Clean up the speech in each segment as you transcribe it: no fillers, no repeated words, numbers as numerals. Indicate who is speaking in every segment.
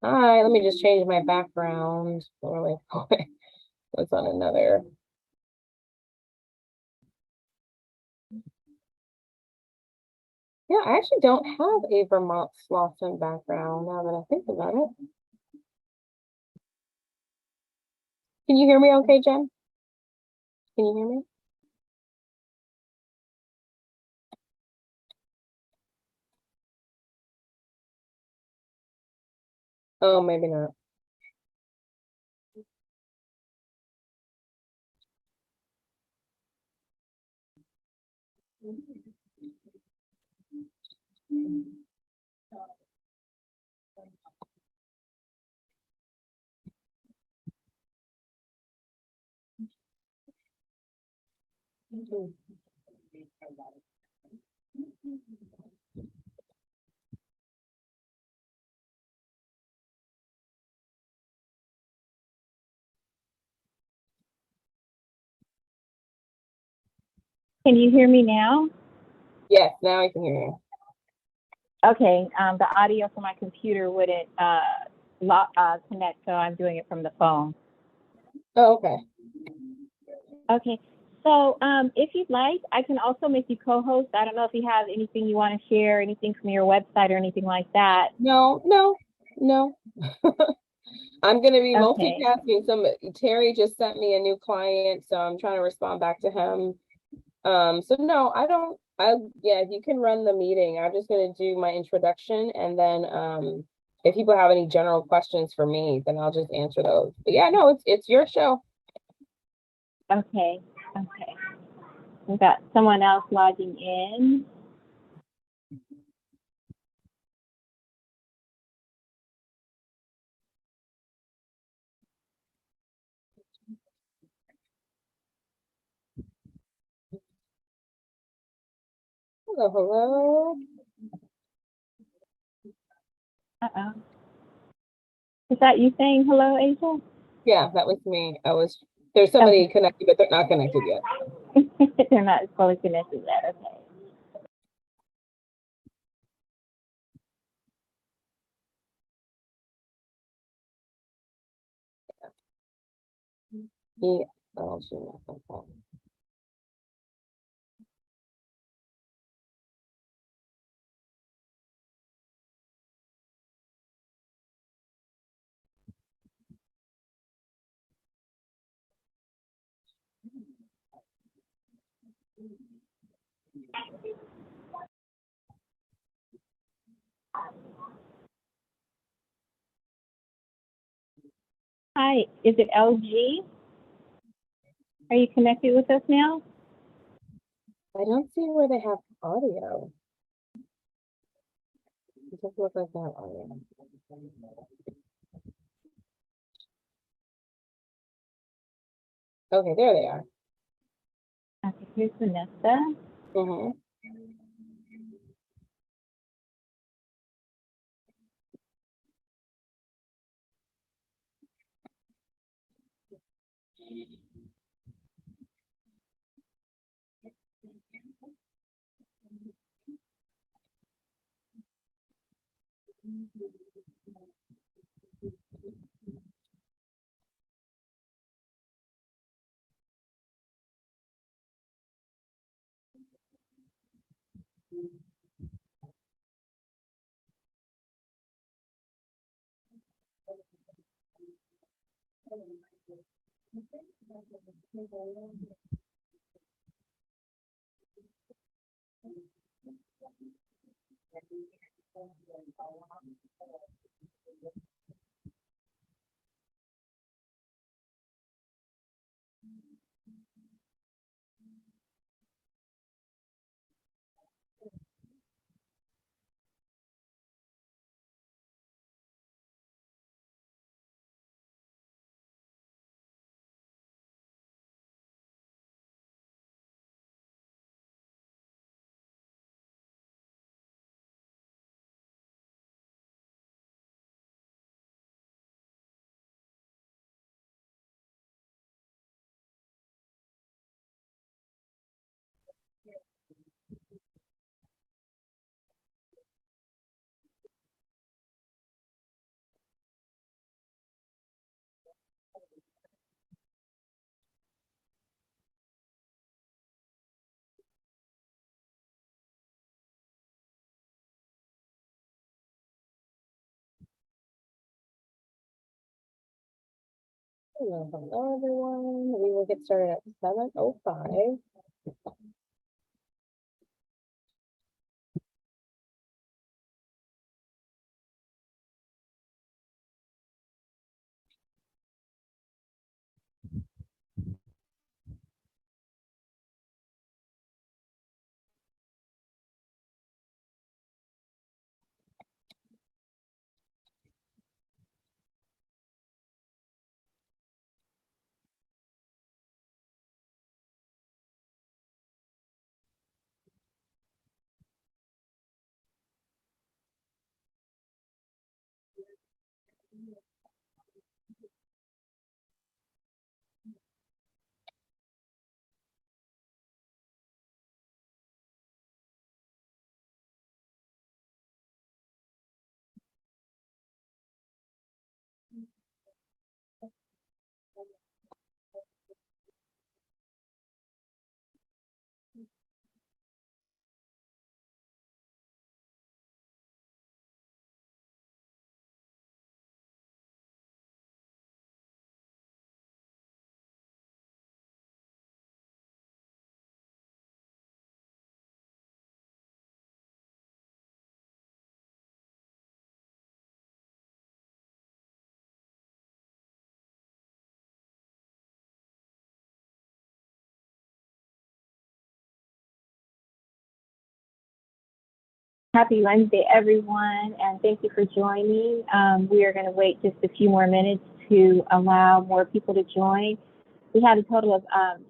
Speaker 1: Hi, let me just change my background. Really quick. What's on another? Yeah, I actually don't have a Vermont Slauson background now that I think about it. Can you hear me okay, Jen? Can you hear me? Oh, maybe not.
Speaker 2: Can you hear me now?
Speaker 1: Yes, now I can hear you.
Speaker 2: Okay, the audio from my computer wouldn't connect, so I'm doing it from the phone.
Speaker 1: Oh, okay.
Speaker 2: Okay, so if you'd like, I can also make you co-host. I don't know if you have anything you want to share, anything from your website or anything like that.
Speaker 1: No, no, no. I'm gonna be
Speaker 2: Okay,
Speaker 1: multitasking. Terry just sent me a new client, so I'm trying to respond back to him. So no, I don't. Yeah, if you can run the meeting, I'm just gonna do my introduction, and then if people have any general questions for me, then I'll just answer those. But yeah, no, it's your show.
Speaker 2: okay, okay. We've got someone else logging in.
Speaker 1: Hello, hello.
Speaker 2: Uh-oh. Is that you saying hello, Asia?
Speaker 1: Yeah, that was me. There's somebody
Speaker 2: Okay.
Speaker 1: connected, but they're not connected yet.
Speaker 2: They're not fully connected yet. Okay.
Speaker 1: Yeah. Oh, shoot. Okay.
Speaker 2: Hi, is it LG? Are you connected with us now?
Speaker 1: I don't see where they have audio. It doesn't look like they have audio. Okay, there they are.
Speaker 2: Okay, here's Vanessa.
Speaker 1: Mm-hmm. Hello, everyone. We will get started at 7:05.
Speaker 2: Happy Wednesday, everyone, and thank you for joining. We are going to wait just a few more minutes to allow more people to join. We had a total of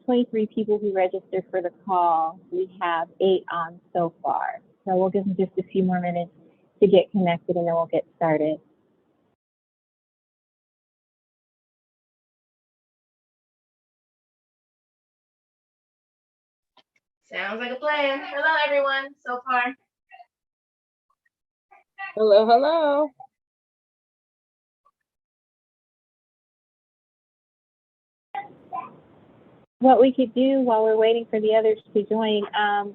Speaker 2: 23 people who registered for the call. We have 8 on so far. So we'll give them just a few more minutes to get connected, and then we'll get started.
Speaker 3: Sounds like a plan. Hello, everyone, so far.
Speaker 1: Hello, hello.
Speaker 2: What we could do while we're waiting for the others to join,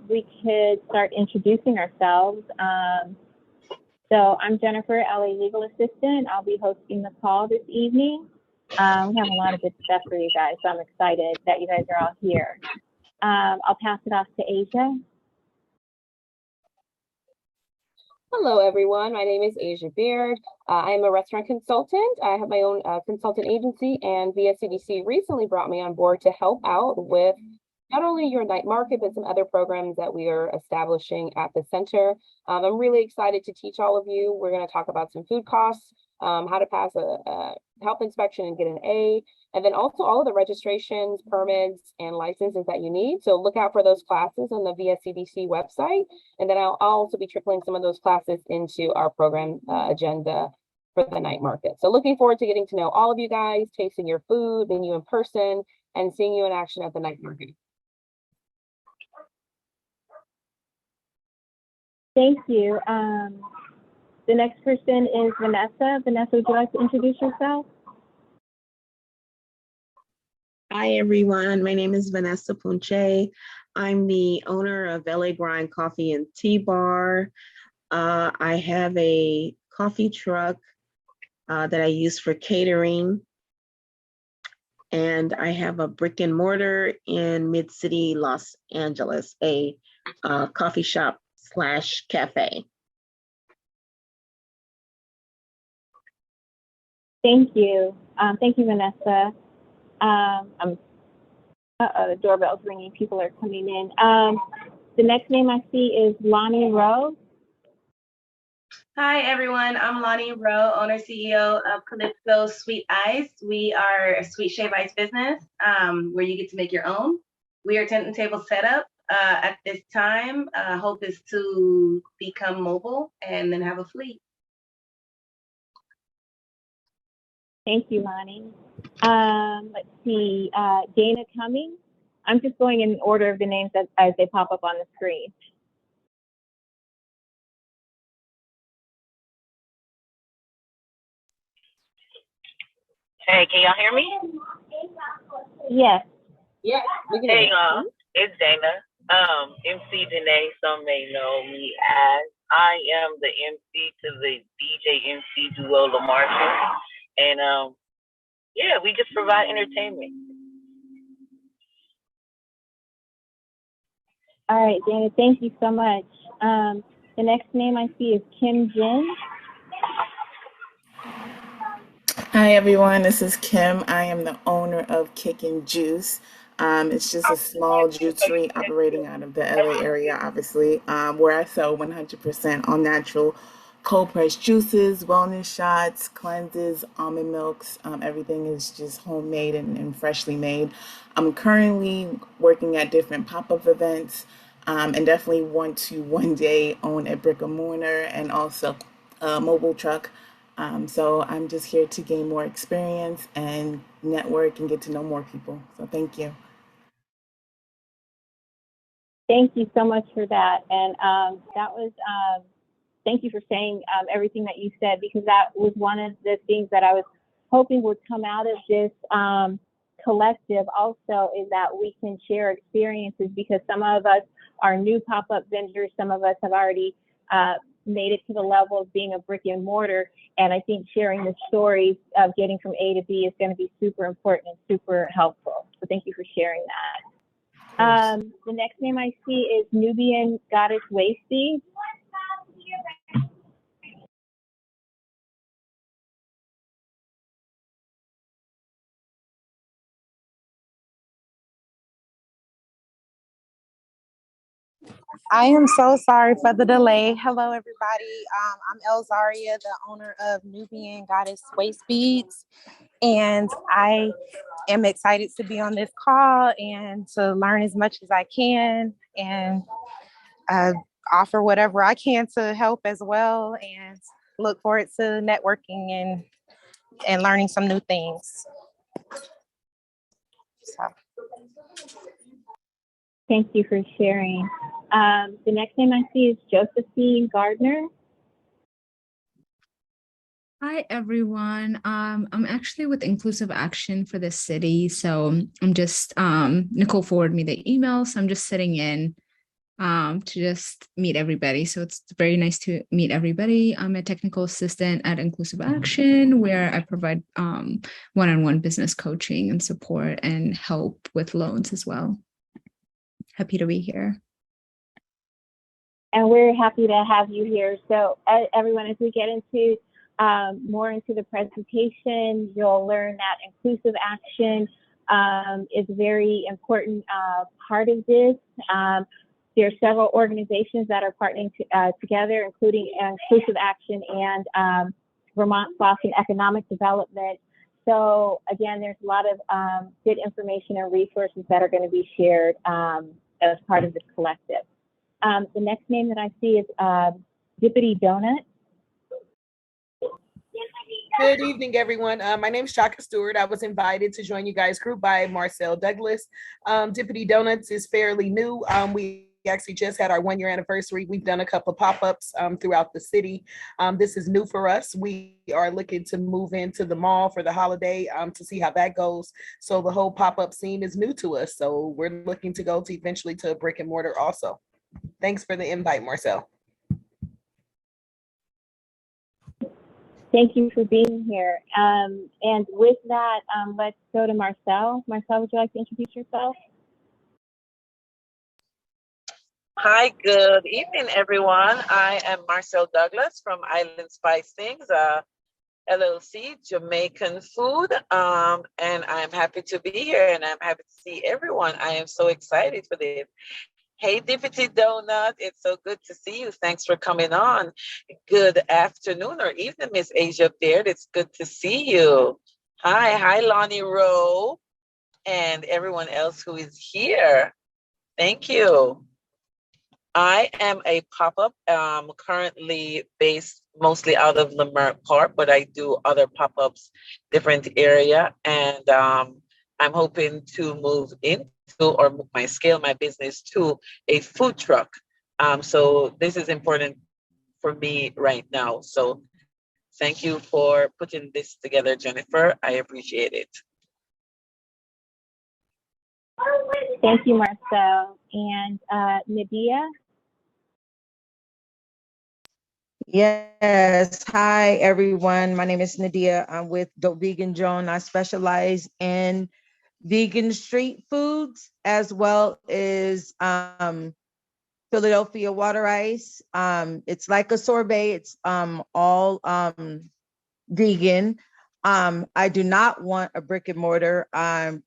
Speaker 2: we could start introducing ourselves. So I'm Jennifer, LA Legal Assistant. I'll be hosting the call this evening. We have a lot of good stuff for you guys, so I'm excited that you guys are all here. I'll pass it off to Asia.
Speaker 1: Hello, everyone. My name is Asia Beard. I'm a restaurant consultant. I have my own consultant agency, and VSCDC recently brought me on board to help out with not only your night market, but some other programs that we are establishing at the center. I'm really excited to teach all of you. We're going to talk about some food costs, how to pass a health inspection and get an A, and then also all of the registrations, permits, and licenses that you need. So look out for those classes on the VSCDC website. And then I'll also be trickling some of those classes into our program agenda for the night market. So looking forward to getting to know all of you guys, tasting your food, meeting you in person, and seeing you in action at the night market.
Speaker 2: Thank you. The next person is Vanessa. Vanessa, would you like to introduce yourself?
Speaker 4: Hi, everyone. My name is Vanessa Punche. I'm the owner of LA Grind Coffee and Tea Bar. I have a coffee truck that I use for catering. And I have a brick and mortar in Mid-City, Los Angeles, a coffee shop / cafe.
Speaker 2: Thank you. Thank you, Vanessa. The doorbell's ringing. People are coming in. The next name I see is Lonnie Rowe.
Speaker 3: Hi, everyone. I'm Lonnie Rowe, owner CEO of Calypso Sweet Ice. We are a sweet shave ice business where you get to make your own. We are tent and table setup at this time. Hope is to become mobile and then have a fleet.
Speaker 2: Thank you, Lonnie. Let's see, Dana Cummings. I'm just going in order of the names as they pop up on the screen.
Speaker 5: Hey, can y'all hear me?
Speaker 2: Yes.
Speaker 1: Yeah, we can.
Speaker 5: Hey, y'all. It's Dana. MC Janae, some may know me as. I am the MC to the DJ MC duo, LaMarshall. And yeah, we just provide entertainment.
Speaker 2: All right, Dana, thank you so much. The next name I see is Kim Jin.
Speaker 6: Hi everyone, this is Kim. I am the owner of Kick and Juice. It's just a small juicery operating out of the LA area, obviously, where I sell 100% all natural cold pressed juices, wellness shots, cleanses, almond milks. Everything is just homemade and freshly made. I'm currently working at different pop-up events, and definitely want to one day own a brick and mortar and also a mobile truck. So I'm just here to gain more experience and network and get to know more people. So thank you.
Speaker 2: Thank you so much for that. And thank you for saying everything that you said, because that was one of the things that I was hoping would come out of this collective also, is that we can share experiences, because some of us are new pop-up vendors. Some of us have already made it to the level of being a brick and mortar. And I think sharing the stories of getting from A to B is going to be super important and super helpful. So thank you for sharing that. The next name I see is Nubian Goddess Wasty.
Speaker 7: I am so sorry for the delay. Hello, everybody. I'm Elzaria, the owner of Nubian Goddess Waist Beads, and I am excited to be on this call and to learn as much as I can and offer whatever I can to help as well, and look forward to networking and learning some new things. So.
Speaker 2: Thank you for sharing. The next name I see is Josephine Gardner.
Speaker 8: Hi, everyone. I'm actually with Inclusive Action for the city. So I'm just, Nicole forwarded me the email. So I'm just sitting in to just meet everybody. So it's very nice to meet everybody. I'm a technical assistant at Inclusive Action, where I provide one-on-one business coaching and support and help with loans as well. Happy to be here.
Speaker 2: And we're happy to have you here. So everyone, as we get into more into the presentation, you'll learn that inclusive action is a very important part of this. There are several organizations that are partnering together, including Inclusive Action and Vermont Boston Economic Development. So again, there's a lot of good information and resources that are going to be shared as part of this collective. The next name that I see is Dippity Donut.
Speaker 9: Good evening, everyone. My name is Shaka Stewart. I was invited to join you guys' group by Marcel Douglas. Dippity Donuts is fairly new. We actually just had our 1-year anniversary. We've done a couple of pop-ups throughout the city. This is new for us. We are looking to move into the mall for the holiday to see how that goes. So the whole pop-up scene is new to us. So we're looking to go to eventually to a brick and mortar also. Thanks for the invite, Marcel.
Speaker 2: Thank you for being here. And with that, let's go to Marcel. Marcel, would you like to introduce yourself?
Speaker 5: Hi, good evening, everyone. I am Marcel Douglas from Island Spice Things, LLC, Jamaican food. And I'm happy to be here, and I'm happy to see everyone. I am so excited for this. Hey, Dippity Donut, it's so good to see you. Thanks for coming on. Good afternoon or evening, Miss Asia Baird. It's good to see you. Hi, Lonnie Rowe, and everyone else who is here. Thank you. I am a pop-up, currently based mostly out of Leimert Park, but I do other pop-ups, different area, and I'm hoping to move into or scale my business to a food truck. So this is important for me right now. So thank you for putting this together, Jennifer. I appreciate it.
Speaker 2: Thank you, Marcel. And Nadia?
Speaker 10: Yes. Hi, everyone. My name is Nadia. I'm with Dope Vegan Joan. I specialize in vegan street foods as well as Philadelphia water ice. It's like a sorbet. It's all vegan. I do not want a brick and mortar. I'm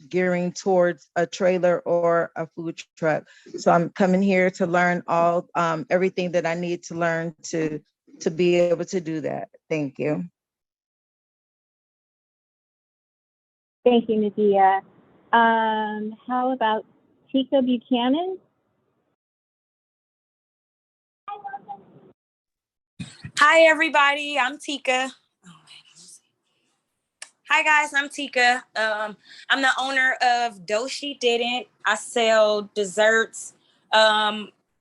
Speaker 10: gearing towards a trailer or a food truck. So I'm coming here to learn all everything that I need to learn to be able to do that. Thank you.
Speaker 2: Thank you, Nadia. How about Tika Buchanan?
Speaker 11: Hi, everybody. I'm Tika. Hi, guys. I'm Tika. I'm the owner of Dough She Didn't. I sell desserts,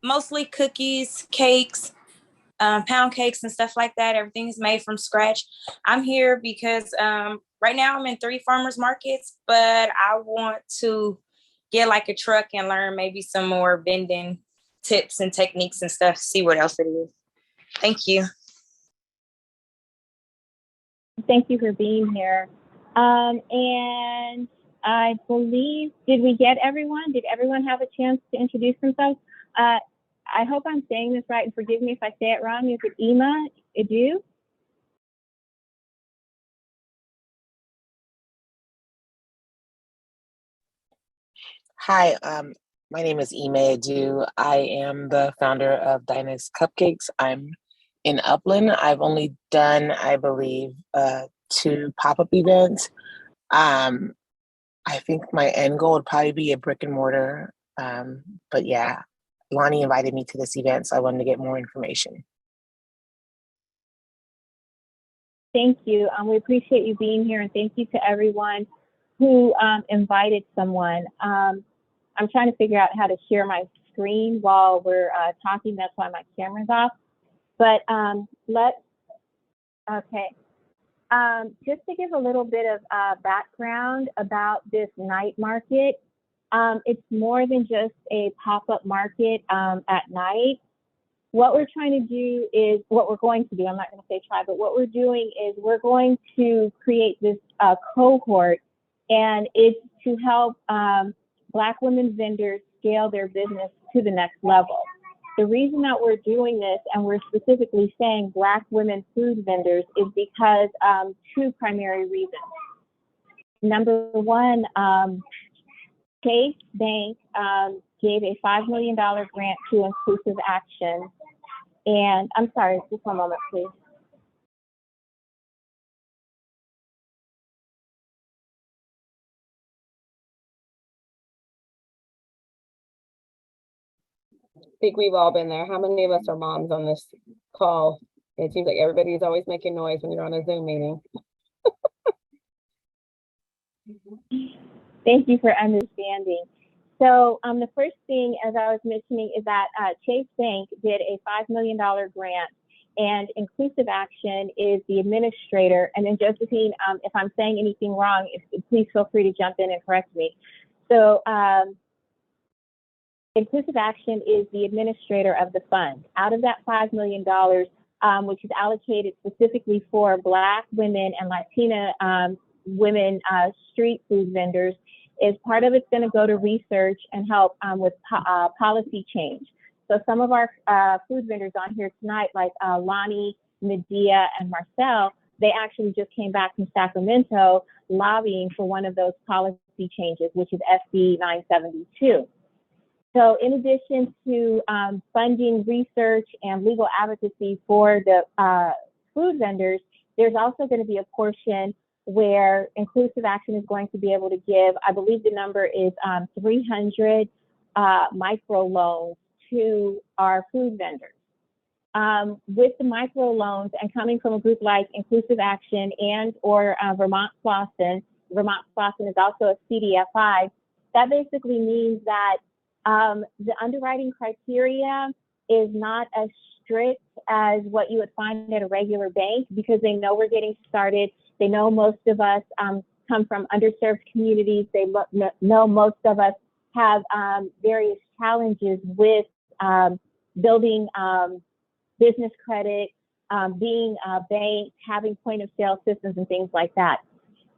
Speaker 11: mostly cookies, cakes, pound cakes, and stuff like that. Everything is made from scratch. I'm here because right now I'm in 3 farmers markets, but I want to get like a truck and learn maybe some more vending tips and techniques and stuff, see what else it is. Thank you.
Speaker 2: Thank you for being here. And I believe, did we get everyone? Did everyone have a chance to introduce themselves? I hope I'm saying this right, and forgive me if I say it wrong. Is it Ima Edu?
Speaker 12: Hi, my name is Ime Adu. I am the founder of Dinah's Cupcakes. I'm in Upland. I've only done, I believe, 2 pop-up events. I think my end goal would probably be a brick and mortar. But yeah, Lonnie invited me to this event, so I wanted to get more information.
Speaker 2: Thank you. We appreciate you being here, and thank you to everyone who invited someone. I'm trying to figure out how to share my screen while we're talking. That's why my camera's off. But okay. Just to give a little bit of background about this night market, it's more than just a pop-up market at night. What we're trying to do is, what we're going to do, I'm not going to say try, but what we're doing is we're going to create this cohort, and it's to help Black women vendors scale their business to the next level. The reason that we're doing this, and we're specifically saying Black women food vendors, is because 2 primary reasons. Number one, Chase Bank gave a $5 million grant to Inclusive Action. And I'm sorry, just one moment, please.
Speaker 1: I think we've all been there. How many of us are moms on this call? It seems like everybody's always making noise when you're on a Zoom meeting.
Speaker 2: Thank you for understanding. So the first thing, as I was mentioning, is that Chase Bank did a $5 million grant, and Inclusive Action is the administrator. And then Josephine, if I'm saying anything wrong, please feel free to jump in and correct me. So Inclusive Action is the administrator of the fund. Out of that $5 million, which is allocated specifically for Black women and Latina women street food vendors, is part of it's going to go to research and help with policy change. So some of our food vendors on here tonight, like Lonnie, Medea, and Marcel, they actually just came back from Sacramento lobbying for one of those policy changes, which is SB 972. So in addition to funding research and legal advocacy for the food vendors, there's also going to be a portion where Inclusive Action is going to be able to give, I believe the number is 300 micro loans to our food vendors. With the micro loans, and coming from a group like Inclusive Action and or Vermont Slauson is also a CDFI, that basically means that the underwriting criteria is not as strict as what you would find at a regular bank, because they know we're getting started. They know most of us come from underserved communities. They know most of us have various challenges with building business credit, being banked, having point of sale systems and things like that.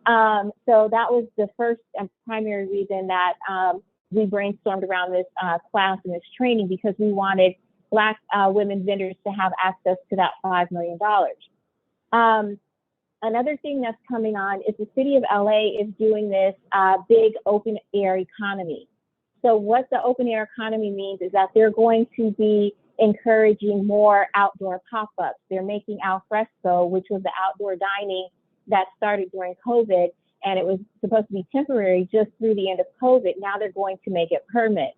Speaker 2: So that was the first and primary reason that we brainstormed around this class and this training, because we wanted Black women vendors to have access to that $5 million. Another thing that's coming on is the city of LA is doing this big open air economy. So what the open air economy means is that they're going to be encouraging more outdoor pop-ups. They're making al fresco, which was the outdoor dining that started during COVID, and it was supposed to be temporary just through the end of COVID. Now they're going to make it permanent.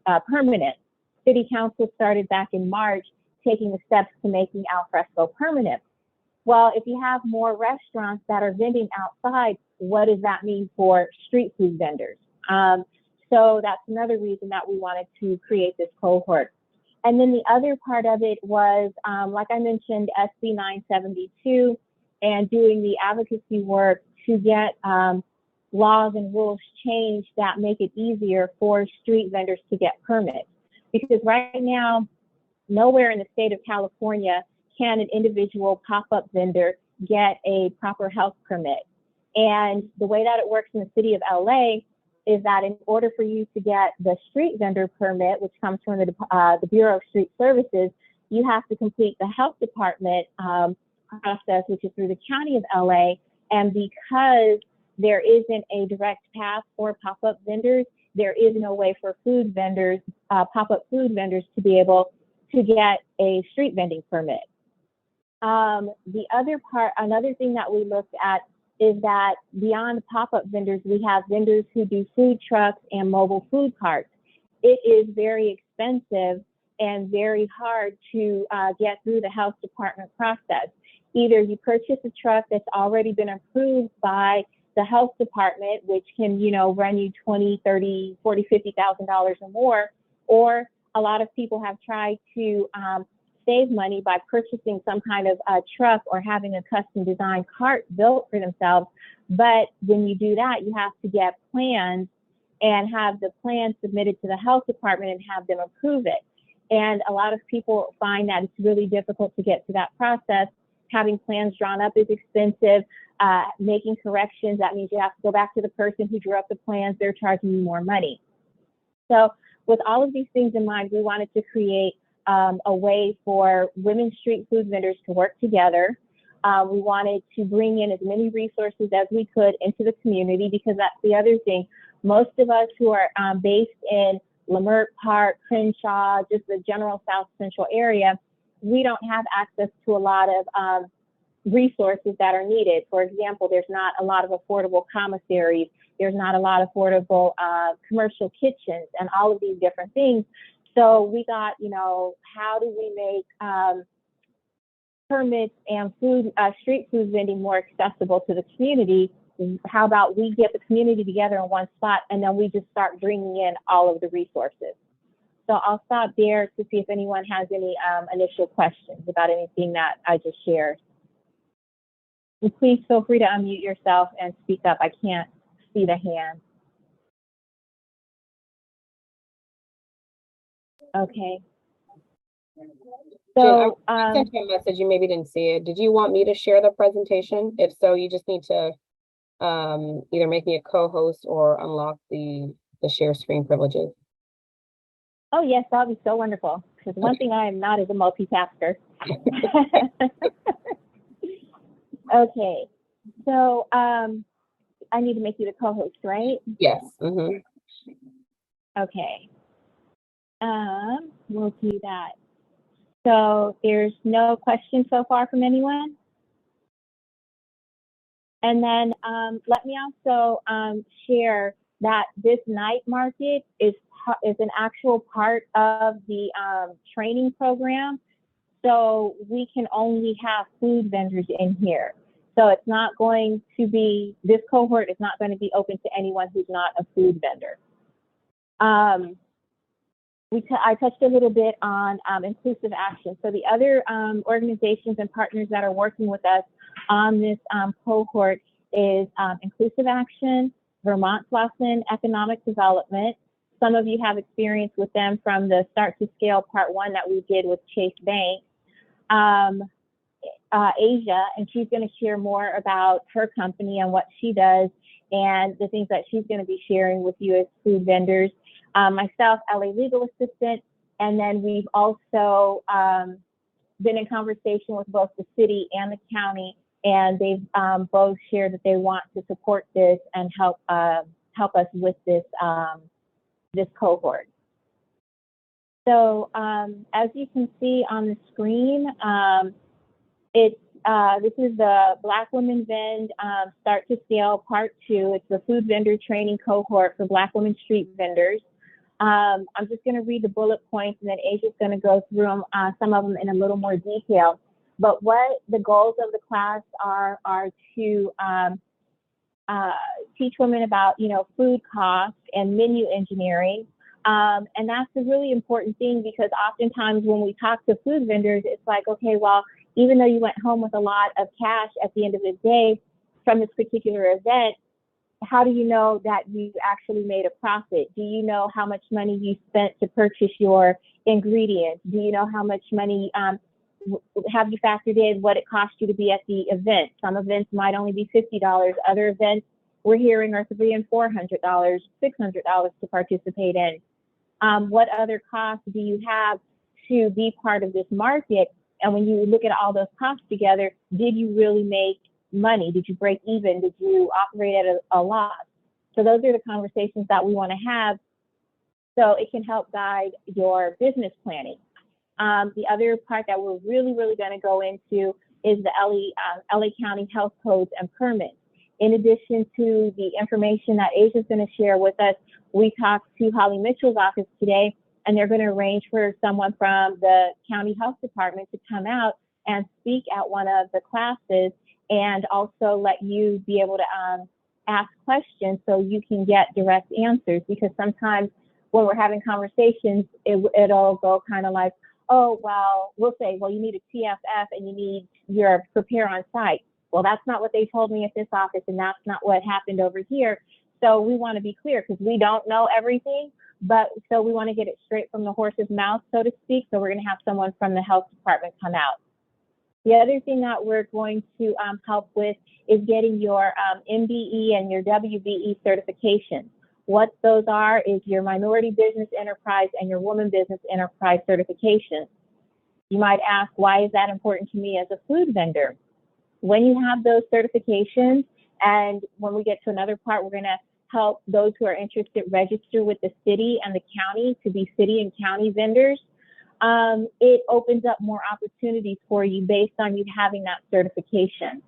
Speaker 2: City Council started back in March taking the steps to making al fresco permanent. Well, if you have more restaurants that are vending outside, what does that mean for street food vendors? So that's another reason that we wanted to create this cohort. And then the other part of it was, like I mentioned, SB 972 and doing the advocacy work to get laws and rules changed that make it easier for street vendors to get permits. Because right now, nowhere in the state of California can an individual pop-up vendor get a proper health permit. And the way that it works in the city of LA is that in order for you to get the street vendor permit, which comes from the Bureau of Street Services, you have to complete the health department process, which is through the county of LA. And because there isn't a direct path for pop-up vendors, there is no way for food vendors, pop-up food vendors, to be able to get a street vending permit. The other part, another thing that we looked at is that beyond pop-up vendors, we have vendors who do food trucks and mobile food carts. It is very expensive and very hard to get through the health department process. Either you purchase a truck that's already been approved by the health department, which can, run you $20,000, $30,000, $40,000, $50,000 or more, or a lot of people have tried to save money by purchasing some kind of truck or having a custom designed cart built for themselves. But when you do that, you have to get plans and have the plan submitted to the health department and have them approve it. And a lot of people find that it's really difficult to get to that process. Having plans drawn up is expensive. Making corrections, that means you have to go back to the person who drew up the plans. They're charging you more money. So with all of these things in mind, we wanted to create a way for women street food vendors to work together. We wanted to bring in as many resources as we could into the community, because that's the other thing. Most of us who are based in Leimert Park, Crenshaw, just the general South Central area, we don't have access to a lot of resources that are needed. For example, there's not a lot of affordable commissaries. There's not a lot of affordable commercial kitchens and all of these different things. So we thought, how do we make permits and street food vending more accessible to the community? How about we get the community together in one spot and then we just start bringing in all of the resources? So I'll stop there to see if anyone has any initial questions about anything that I just shared. And please feel free to unmute yourself and speak up. I can't see the hand. Okay. So
Speaker 1: I sent you a message. You maybe didn't see it. Did you want me to share the presentation? If so, you just need to either make me a co-host or unlock the share screen privileges.
Speaker 2: Oh yes, that would be so wonderful. Because one thing I am not is a multitasker. Okay, so I need to make you the co-host, right?
Speaker 1: Yes. Mm-hmm.
Speaker 2: Okay. We'll do that. So there's no questions so far from anyone? And then let me also share that this night market is an actual part of the training program. So we can only have food vendors in here. So it's not going to be, this cohort is not going to be open to anyone who's not a food vendor. I touched a little bit on inclusive action. So the other organizations and partners that are working with us on this cohort is Inclusive Action, Vermont Slauson Economic Development. Some of you have experience with them from the Start to Scale Part 1 that we did with Chase Bank. Asia, and she's going to share more about her company and what she does and the things that she's going to be sharing with you as food vendors. Myself, LA legal assistant, and then we've also been in conversation with both the city and the county, and they've both shared that they want to support this and help us with this this cohort. So as you can see on the screen, this is the Black Women Vend Start to Scale Part 2. It's the food vendor training cohort for Black women street vendors. I'm just going to read the bullet points, and then Asia's going to go through them, some of them in a little more detail. But what the goals of the class are to teach women about, food costs and menu engineering. And that's a really important thing, because oftentimes when we talk to food vendors, it's like, okay, well, even though you went home with a lot of cash at the end of the day from this particular event, how do you know that you actually made a profit? Do you know how much money you spent to purchase your ingredients? Do you know how much money, have you factored in what it cost you to be at the event? Some events might only be $50. Other events we're hearing are $300 and $400, $600 to participate in. What other costs do you have to be part of this market? And when you look at all those costs together, did you really make money? Did you break even? Did you operate at a loss? So those are the conversations that we want to have, so it can help guide your business planning. The other part that we're really going to go into is the LA County Health Codes and Permits. In addition to the information that Asia's going to share with us, we talked to Holly Mitchell's office today, and they're going to arrange for someone from the county health department to come out and speak at one of the classes, and also let you be able to ask questions so you can get direct answers. Because sometimes when we're having conversations, it'll go kind of like, oh, well, we'll say, well, you need a TFF and you need your prepare on site. Well, that's not what they told me at this office, and that's not what happened over here. So we want to be clear, because we don't know everything, but so we want to get it straight from the horse's mouth, so to speak. So we're going to have someone from the health department come out. The other thing that we're going to help with is getting your MBE and your WBE certifications. What those are is your Minority Business Enterprise and your Woman Business Enterprise certifications. You might ask, why is that important to me as a food vendor? When you have those certifications, and when we get to another part, we're going to help those who are interested register with the city and the county to be city and county vendors. It opens up more opportunities for you based on you having that certification.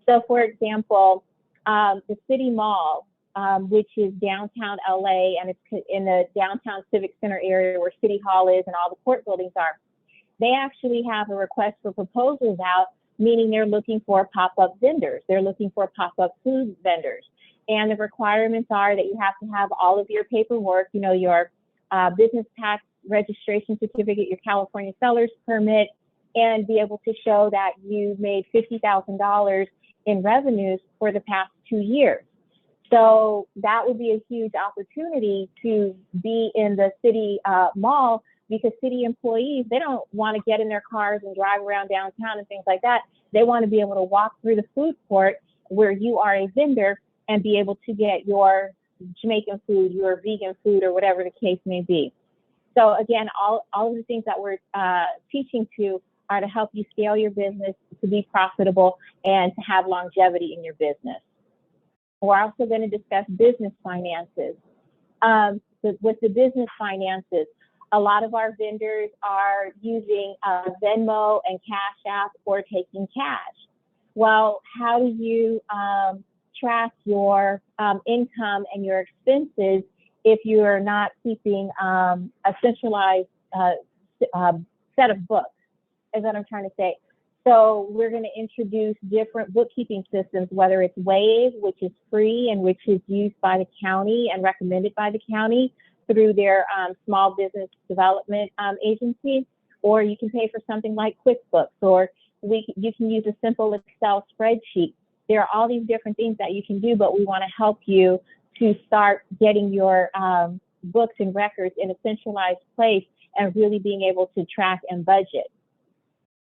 Speaker 2: So for example, the City Mall, which is downtown LA, and it's in the downtown Civic Center area where City Hall is and all the court buildings are, they actually have a request for proposals out, meaning they're looking for pop-up vendors. They're looking for pop-up food vendors. And the requirements are that you have to have all of your paperwork, your business tax registration certificate, your California seller's permit, and be able to show that you made $50,000 in revenues for the past 2 years. So that would be a huge opportunity to be in the city mall, because city employees, they don't want to get in their cars and drive around downtown and things like that. They want to be able to walk through the food court where you are a vendor and be able to get your Jamaican food, your vegan food, or whatever the case may be. So again, all of the things that we're teaching to are to help you scale your business, to be profitable, and to have longevity in your business. We're also going to discuss business finances. With the business finances, a lot of our vendors are using Venmo and Cash App or taking cash. Well, how do you track your income and your expenses if you are not keeping a centralized set of books, is what I'm trying to say. So we're going to introduce different bookkeeping systems, whether it's Wave, which is free and which is used by the county and recommended by the county through their small business development agency, or you can pay for something like QuickBooks, or you can use a simple Excel spreadsheet. There are all these different things that you can do, but we want to help you to start getting your books and records in a centralized place and really being able to track and budget.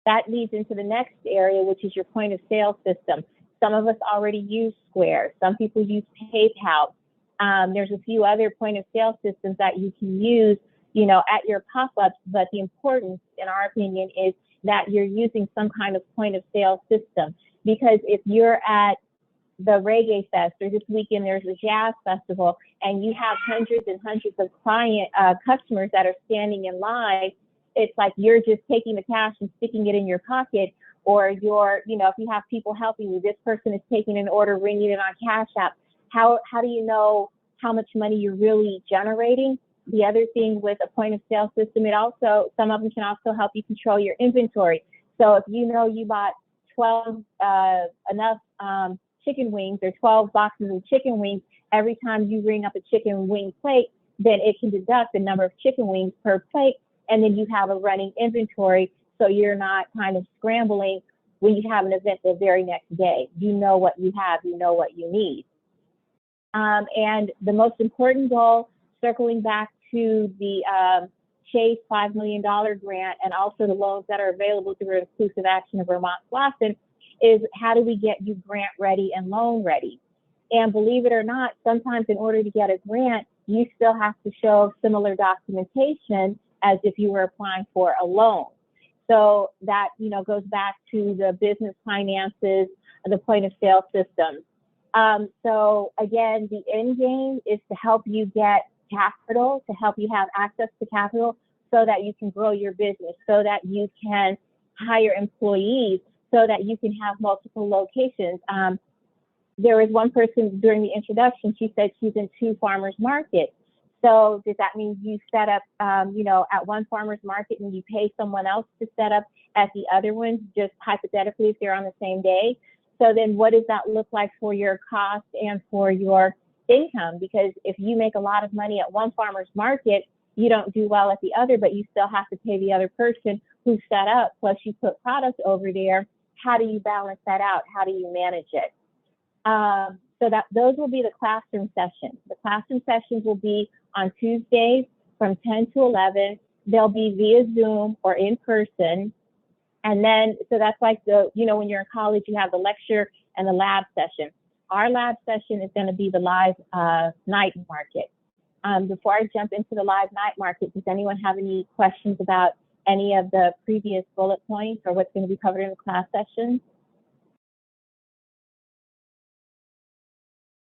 Speaker 2: that leads into the next area, which is your point of sale system. Some of us already use Square. Some people use PayPal. There's a few other point of sale systems that you can use, at your pop-ups. But the importance, in our opinion, is that you're using some kind of point of sale system. Because if you're at the Reggae Fest, or this weekend there's a jazz festival, and you have hundreds and hundreds of customers that are standing in line, it's like you're just taking the cash and sticking it in your pocket, or you're, if you have people helping you, this person is taking an order, ringing it on Cash App. How do you know how much money you're really generating? The other thing with a point of sale system, some of them can also help you control your inventory. So if you bought 12 enough chicken wings, or 12 boxes of chicken wings, every time you ring up a chicken wing plate, then it can deduct the number of chicken wings per plate, and then you have a running inventory, so you're not kind of scrambling when you have an event the very next day. You know what you have, you know what you need. And the most important goal, circling back to the Chase $5 million grant, and also the loans that are available through Inclusive Action of Vermont Slauson, is how do we get you grant ready and loan ready? And believe it or not, sometimes in order to get a grant, you still have to show similar documentation as if you were applying for a loan. So that, goes back to the business finances, the point of sale system. So again, the end game is to help you get capital, to help you have access to capital so that you can grow your business, so that you can hire employees, so that you can have multiple locations. There was one person during the introduction, she said she's in 2 farmers markets. So does that mean you set up, at one farmer's market and you pay someone else to set up at the other one, just hypothetically, if they're on the same day? So then what does that look like for your cost and for your income? Because if you make a lot of money at one farmer's market, you don't do well at the other, but you still have to pay the other person who set up, plus you put product over there. How do you balance that out? How do you manage it? So those will be the classroom sessions. The classroom sessions will be on Tuesdays from 10 to 11. They'll be via Zoom or in person. And then, so that's like when you're in college, you have the lecture and the lab session. Our lab session is going to be the live night market. Before I jump into the live night market, does anyone have any questions about any of the previous bullet points or what's going to be covered in the class session?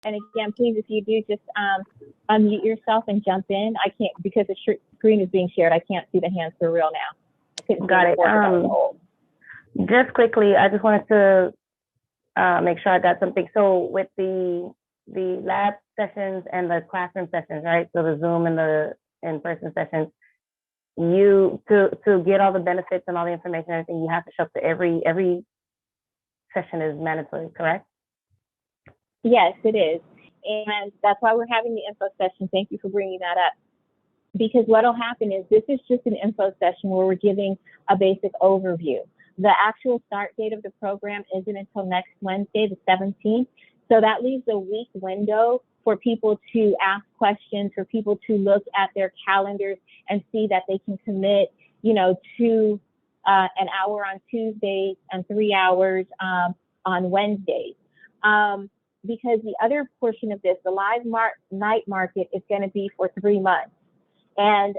Speaker 2: And again, please, if you do, just unmute yourself and jump in. I can't, because the screen is being shared, I can't see the hands for real now.
Speaker 13: Got it. Just quickly, I just wanted to make sure I got something. So with the lab sessions and the classroom sessions, right? So the Zoom and the in-person sessions, you to get all the benefits and all the information, everything, you have to show up to every session is mandatory, correct?
Speaker 2: Yes, it is. And that's why we're having the info session. Thank you for bringing that up. Because what will happen is this is just an info session where we're giving a basic overview. The actual start date of the program isn't until next Wednesday, the 17th. So that leaves a week window for people to ask questions, for people to look at their calendars and see that they can commit, to an hour on Tuesdays and 3 hours on Wednesdays. Because the other portion of this, the live night market, is going to be for 3 months. And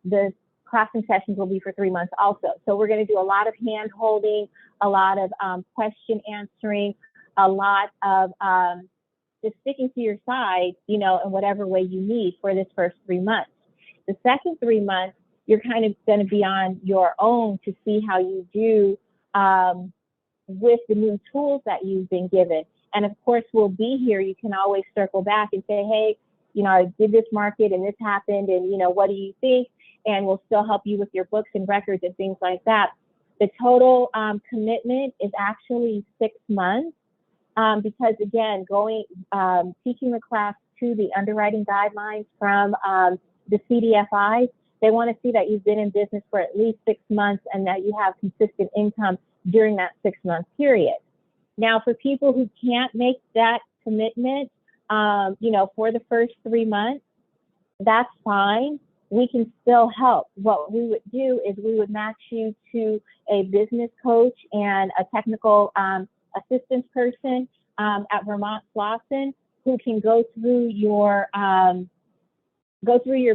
Speaker 2: the classroom sessions will be for 3 months also. So we're going to do a lot of hand holding, a lot of question answering, a lot of just sticking to your side, in whatever way you need for this first 3 months. The second 3 months, you're kind of going to be on your own to see how you do with the new tools that you've been given. And of course, we'll be here. You can always circle back and say, hey, I did this market and this happened, and what do you think? And we'll still help you with your books and records and things like that. The total commitment is actually 6 months because, again, teaching the class to the underwriting guidelines from the CDFI, they want to see that you've been in business for at least 6 months and that you have consistent income during that 6-month period. Now, for people who can't make that commitment, for the first 3 months, that's fine. we can still help. What we would do is we would match you to a business coach and a technical assistance person at Vermont Slauson who can go through your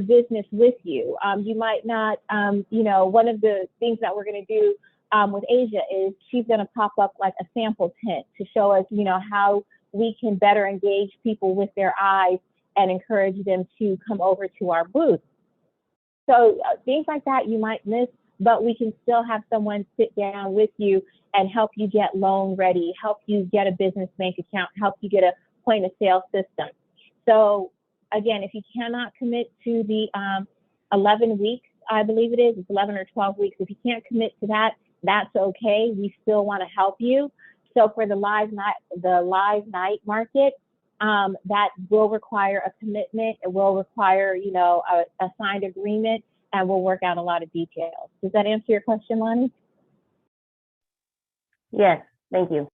Speaker 2: business with you. You might not, one of the things that we're going to do with Asia is she's going to pop up like a sample tent to show us, how we can better engage people with their eyes and encourage them to come over to our booth. So things like that you might miss, but we can still have someone sit down with you and help you get loan ready, help you get a business bank account, help you get a point of sale system. So again, if you cannot commit to the 11 weeks, I believe it's 11 or 12 weeks. If you can't commit to that, that's okay. We still want to help you. So for the live night market, that will require a commitment. It will require, a signed agreement, and we'll work out a lot of details. Does that answer your question, Lonnie?
Speaker 13: Yes, thank you.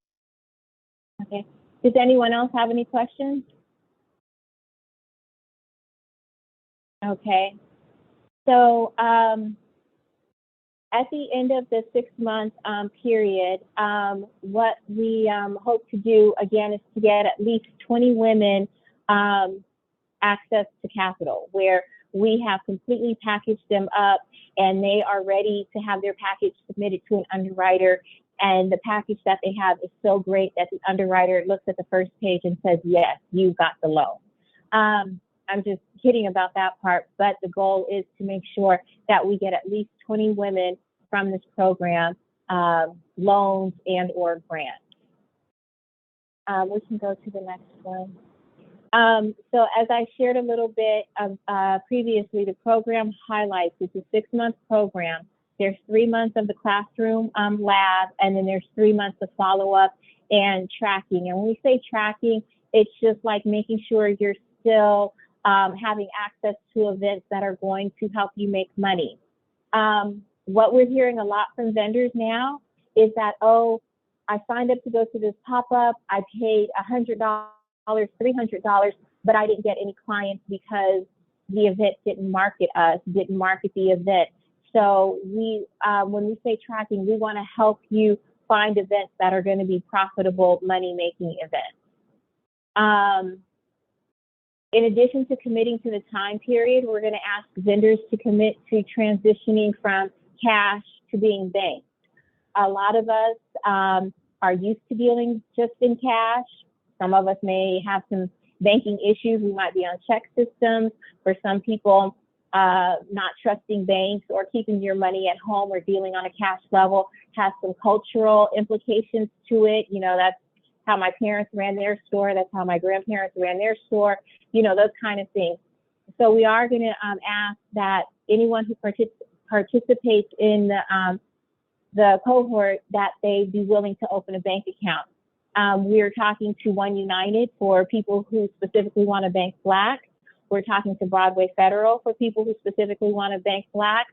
Speaker 2: Okay. Does anyone else have any questions? Okay. So at the end of the 6-month period, what we hope to do, again, is to get at least 20 women access to capital, where we have completely packaged them up and they are ready to have their package submitted to an underwriter. And the package that they have is so great that the underwriter looks at the first page and says, yes, you got the loan. I'm just kidding about that part, but the goal is to make sure that we get at least 20 women from this program, loans and or grants. We can go to the next one. So as I shared a little bit of, previously, the program highlights, it's a 6-month program. There's 3 months of the classroom lab, and then there's 3 months of follow-up and tracking. And when we say tracking, it's just like making sure you're still having access to events that are going to help you make money. What we're hearing a lot from vendors now is that, oh, I signed up to go to this pop-up, I paid $100, $300, but I didn't get any clients because the event didn't market us, didn't market the event. So we, when we say tracking, we want to help you find events that are going to be profitable, money-making events. In addition to committing to the time period, we're going to ask vendors to commit to transitioning from cash to being banked. A lot of us are used to dealing just in cash. Some of us may have some banking issues. We might be on check systems. For some people, not trusting banks or keeping your money at home or dealing on a cash level has some cultural implications to it. That's how my parents ran their store. That's how my grandparents ran their store. Those kind of things. So we are going to ask that anyone who participates in the cohort, that they be willing to open a bank account. We're talking to One United for people who specifically want to bank Black. We're talking to Broadway Federal for people who specifically want to bank Black.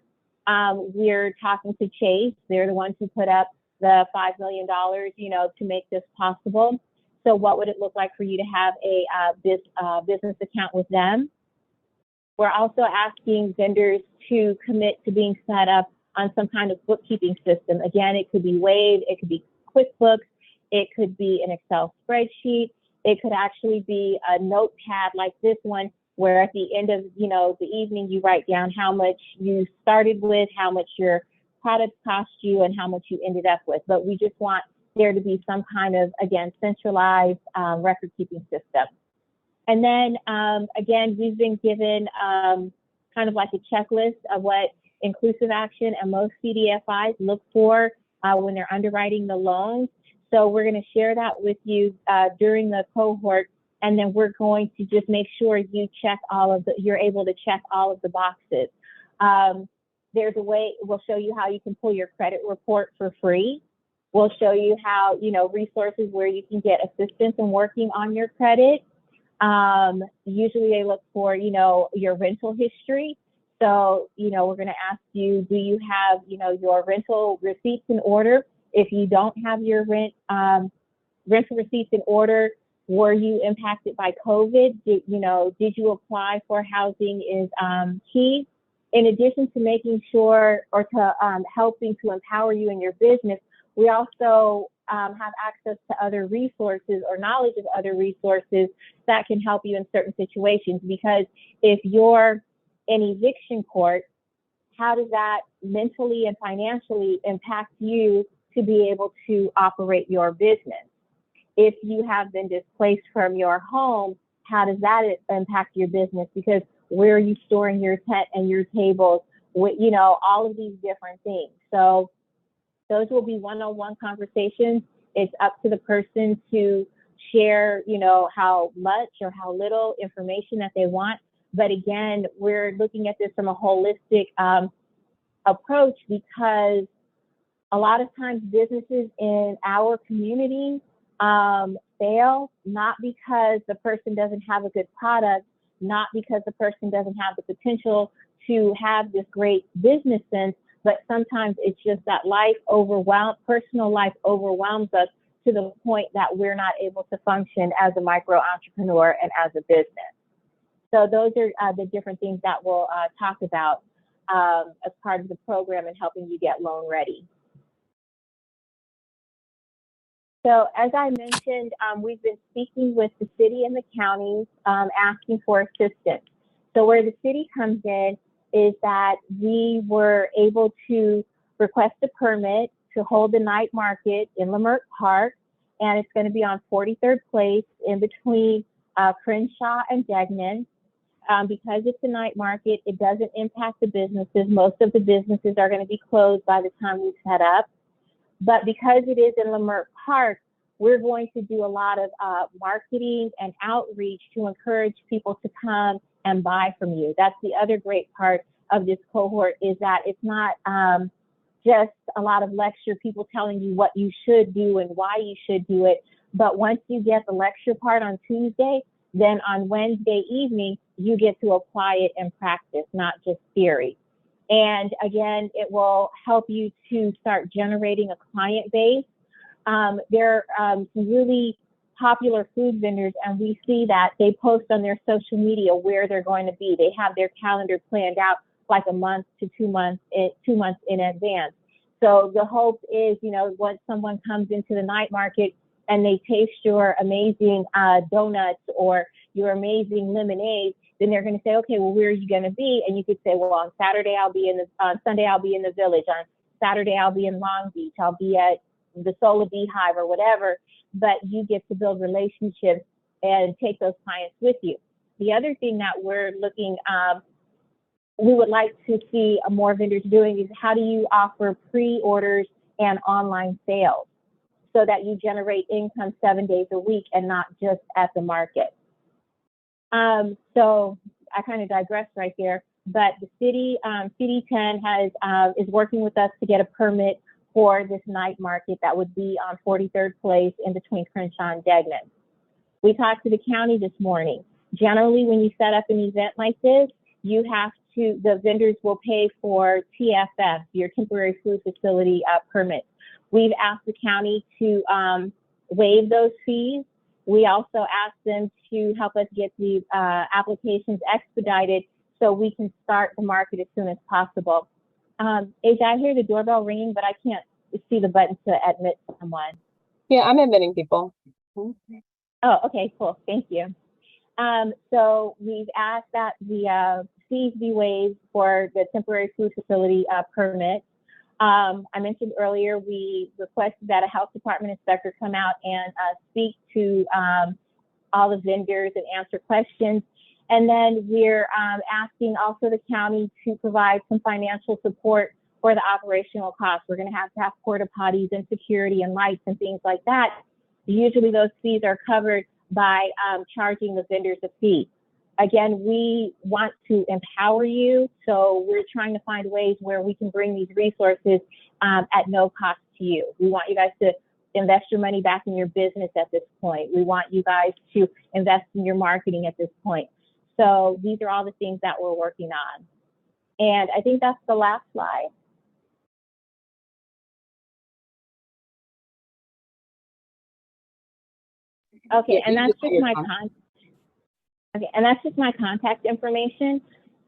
Speaker 2: We're talking to Chase. They're the ones who put up the $5 million, to make this possible. So what would it look like for you to have a business account with them? We're also asking vendors to commit to being set up on some kind of bookkeeping system. Again, it could be Wave, it could be QuickBooks, it could be an Excel spreadsheet, it could actually be a notepad like this one, where at the end of the evening you write down how much you started with, how much your products cost you, and how much you ended up with. But we just want there to be some kind of, again, centralized record keeping system. And then again, we've been given kind of like a checklist of what Inclusive Action and most CDFIs look for when they're underwriting the loans. So we're going to share that with you during the cohort, and then we're going to just make sure you check you're able to check all of the boxes. There's a way, we'll show you how you can pull your credit report for free. We'll show you how, resources where you can get assistance in working on your credit. Usually they look for, your rental history. So, we're going to ask you, do you have, your rental receipts in order? If you don't have your rental receipts in order, were you impacted by COVID? Did you apply for housing is key? in addition to making sure or to helping to empower you in your business, we also have access to other resources or knowledge of other resources that can help you in certain situations. Because if you're in eviction court, how does that mentally and financially impact you to be able to operate your business? If you have been displaced from your home, how does that impact your business? Because where are you storing your tent and your tables? You know, all of these different things. So those will be one-on-one conversations. It's up to the person to share, you know, how much or how little information that they want. But again, we're looking at this from a holistic approach, because a lot of times businesses in our community fail, not because the person doesn't have a good product, not because the person doesn't have the potential to have this great business sense, but sometimes it's just that personal life overwhelms us to the point that we're not able to function as a micro entrepreneur and as a business. So those are the different things that we'll talk about as part of the program and helping you get loan ready. So as I mentioned, we've been speaking with the city and the counties asking for assistance. So where the city comes in is that we were able to request a permit to hold the night market in Leimert Park, and it's going to be on 43rd Place in between Crenshaw and Degnan. Because it's a night market, it doesn't impact the businesses. Most of the businesses are going to be closed by the time we set up. But because it is in Leimert Park, we're going to do a lot of marketing and outreach to encourage people to come and buy from you. That's the other great part of this cohort, is that it's not just a lot of lecture, people telling you what you should do and why you should do it. But once you get the lecture part on Tuesday, then on Wednesday evening, you get to apply it in practice, not just theory. And again, it will help you to start generating a client base. There are some really popular food vendors, and we see that they post on their social media where they're going to be. They have their calendar planned out like a month to 2 months, 2 months in advance. So the hope is, you know, once someone comes into the night market and they taste your amazing donuts or your amazing lemonade, then they're going to say, okay, well, where are you going to be? And you could say, well, on Saturday, I'll be in on Sunday, I'll be in the Village. On Saturday, I'll be in Long Beach. I'll be at the Solar Beehive or whatever. But you get to build relationships and take those clients with you. The other thing that we're looking, we would like to see more vendors doing is, how do you offer pre-orders and online sales so that you generate income 7 days a week and not just at the market? So I kind of digressed right there, but the city, CD10 is working with us to get a permit for this night market that would be on 43rd Place in between Crenshaw and Degnan. We talked to the county this morning. Generally, when you set up an event like this, you have to, the vendors will pay for TFF, your temporary food facility permit. We've asked the county to waive those fees. We also asked them to help us get the applications expedited so we can start the market as soon as possible. AJ, I hear the doorbell ringing, but I can't see the button to admit someone.
Speaker 1: Yeah, I'm admitting people.
Speaker 2: Oh, okay, cool. Thank you. So we've asked that the fees be waived for the temporary food facility permit. I mentioned earlier, we requested that a health department inspector come out and speak to all the vendors and answer questions. And then we're asking also the county to provide some financial support for the operational costs. We're going to have porta potties and security and lights and things like that. Usually those fees are covered by charging the vendors a fee. Again, we want to empower you, so we're trying to find ways where we can bring these resources at no cost to you. We want you guys to invest your money back in your business at this point. We want you guys to invest in your marketing at this point. So these are all the things that we're working on. And I think that's the last slide. Okay, and that's just my contact. Okay, and that's just my contact information.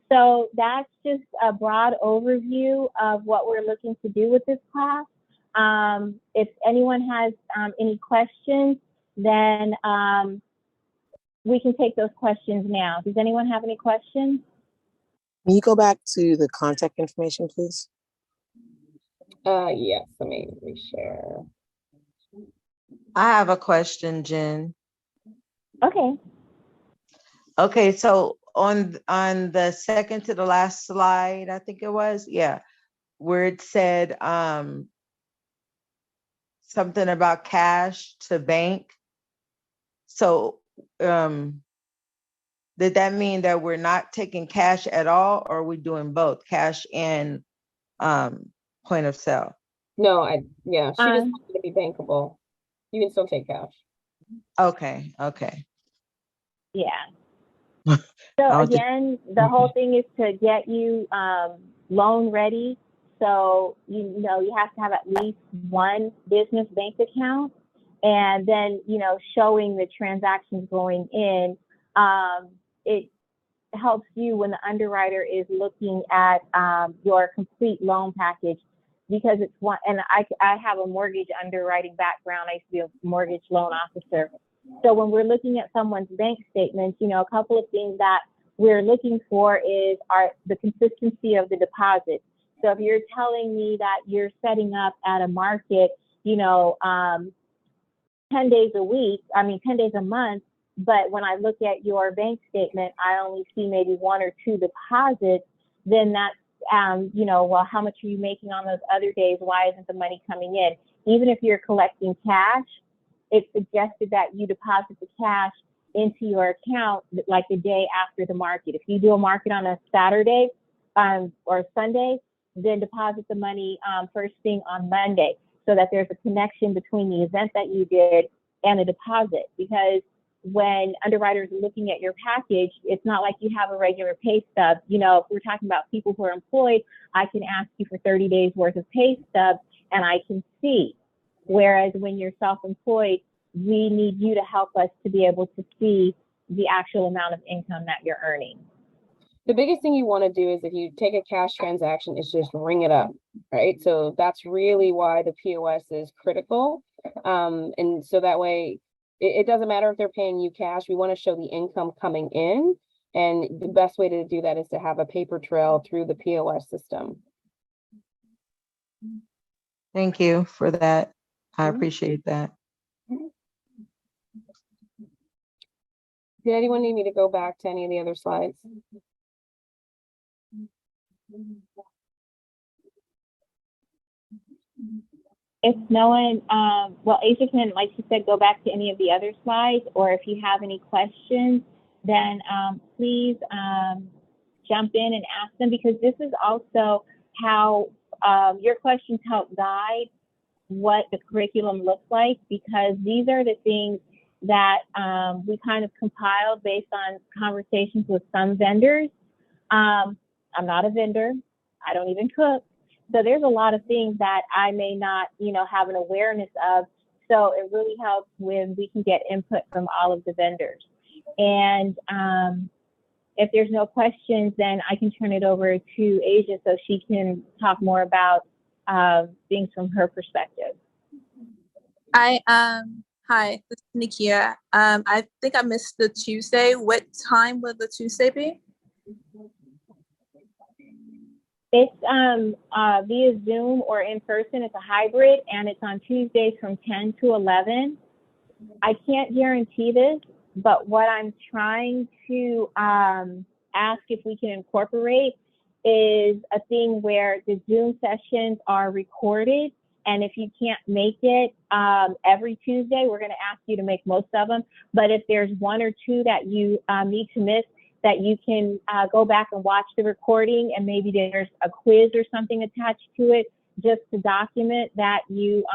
Speaker 2: So that's just a broad overview of what we're looking to do with this class. If anyone has any questions, then we can take those questions now. Does anyone have any questions?
Speaker 12: Can you go back to the contact information, please?
Speaker 1: Yes, let me reshare.
Speaker 10: I have a question, Jen.
Speaker 2: Okay.
Speaker 10: Okay, so on the second to the last slide, I think it was, yeah, where it said something about cash to bank. So did that mean that we're not taking cash at all, or are we doing both cash and point of sale?
Speaker 1: No, yeah, she just wants it to be bankable. You can still take cash.
Speaker 10: Okay, okay.
Speaker 2: Yeah. So again, the whole thing is to get you loan ready. So you have to have at least one business bank account, and then showing the transactions going in. It helps you when the underwriter is looking at your complete loan package, because it's one. And I have a mortgage underwriting background. I used to be a mortgage loan officer. So when we're looking at someone's bank statements, a couple of things that we're looking for are the consistency of the deposit. So if you're telling me that you're setting up at a market, 10 days a week, 10 days a month, but when I look at your bank statement, I only see maybe one or two deposits, then that's, well, how much are you making on those other days? Why isn't the money coming in? Even if you're collecting cash, it's suggested that you deposit the cash into your account like the day after the market. If you do a market on a Saturday or Sunday, then deposit the money first thing on Monday, so that there's a connection between the event that you did and a deposit. Because when underwriters are looking at your package, it's not like you have a regular pay stub. If we're talking about people who are employed, I can ask you for 30 days worth of pay stubs and I can see. Whereas when you're self-employed, we need you to help us to be able to see the actual amount of income that you're earning.
Speaker 1: The biggest thing you want to do is, if you take a cash transaction, is just ring it up, right? So that's really why the POS is critical. And so that way, it doesn't matter if they're paying you cash. We want to show the income coming in. And the best way to do that is to have a paper trail through the POS system.
Speaker 10: Thank you for that. I appreciate that.
Speaker 1: Did anyone need me to go back to any of the other slides?
Speaker 2: If no one, well, Asia can, like she said, go back to any of the other slides, or if you have any questions, then please jump in and ask them, because this is also how your questions help guide what the curriculum looks like, because these are the things that we kind of compiled based on conversations with some vendors. I'm not a vendor. I don't even cook. So there's a lot of things that I may not, have an awareness of. So it really helps when we can get input from all of the vendors. And if there's no questions, then I can turn it over to Asia so she can talk more about things from her perspective.
Speaker 14: Hi, this is Nikia. I think I missed the Tuesday. What time will the Tuesday be?
Speaker 2: It's via Zoom or in person. It's a hybrid, and it's on Tuesdays from 10 to 11. I can't guarantee this, but what I'm trying to ask if we can incorporate is a thing where the Zoom sessions are recorded. And if you can't make it every Tuesday, we're going to ask you to make most of them. But if there's one or two that you need to miss, that you can go back and watch the recording, and maybe there's a quiz or something attached to it, just to document that you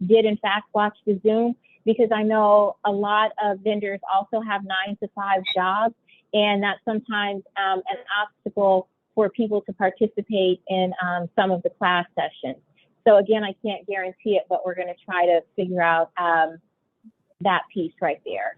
Speaker 2: did in fact watch the Zoom. Because I know a lot of vendors also have 9-to-5 jobs, and that's sometimes an obstacle for people to participate in some of the class sessions. So again, I can't guarantee it, but we're going to try to figure out that piece right there.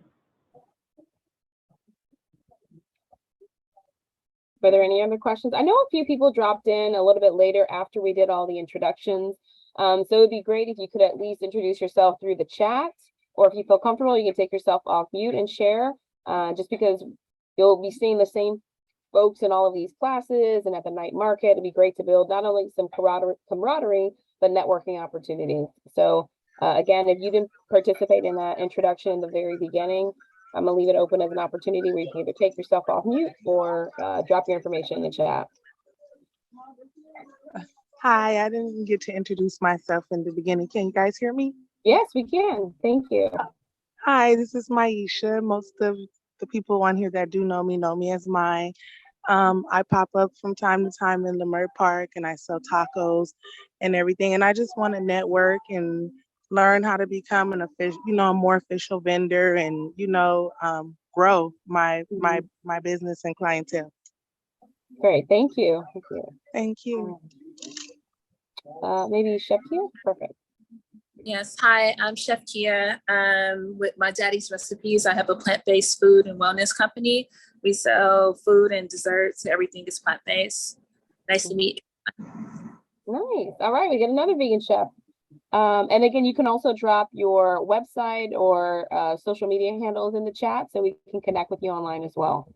Speaker 1: Were there any other questions? I know a few people dropped in a little bit later after we did all the introductions. So it'd be great if you could at least introduce yourself through the chat, or if you feel comfortable, you can take yourself off mute and share, just because you'll be seeing the same folks in all of these classes and at the night market. It'd be great to build not only some camaraderie, but networking opportunities. So again, if you didn't participate in that introduction in the very beginning, I'm gonna leave it open as an opportunity where you can either take yourself off mute or drop your information in the chat.
Speaker 15: Hi, I didn't get to introduce myself in the beginning. Can you guys hear me?
Speaker 1: Yes, we can. Thank you.
Speaker 15: Hi, this is Maisha. Most of the people on here that do know me as Mai. I pop up from time to time in Leimert Park and I sell tacos and everything. And I just want to network and learn how to become an official, a more official vendor and, grow my business and clientele.
Speaker 1: Great, thank you. Thank you.
Speaker 15: Thank you.
Speaker 1: Maybe Chef Kia? Perfect.
Speaker 14: Yes, hi, I'm Chef Kia. With My Daddy's Recipes, I have a plant-based food and wellness company. We sell food and desserts. Everything is plant-based. Nice to meet you.
Speaker 1: Nice. All right, we get another vegan chef. And again, you can also drop your website or social media handles in the chat so we can connect with you online as well.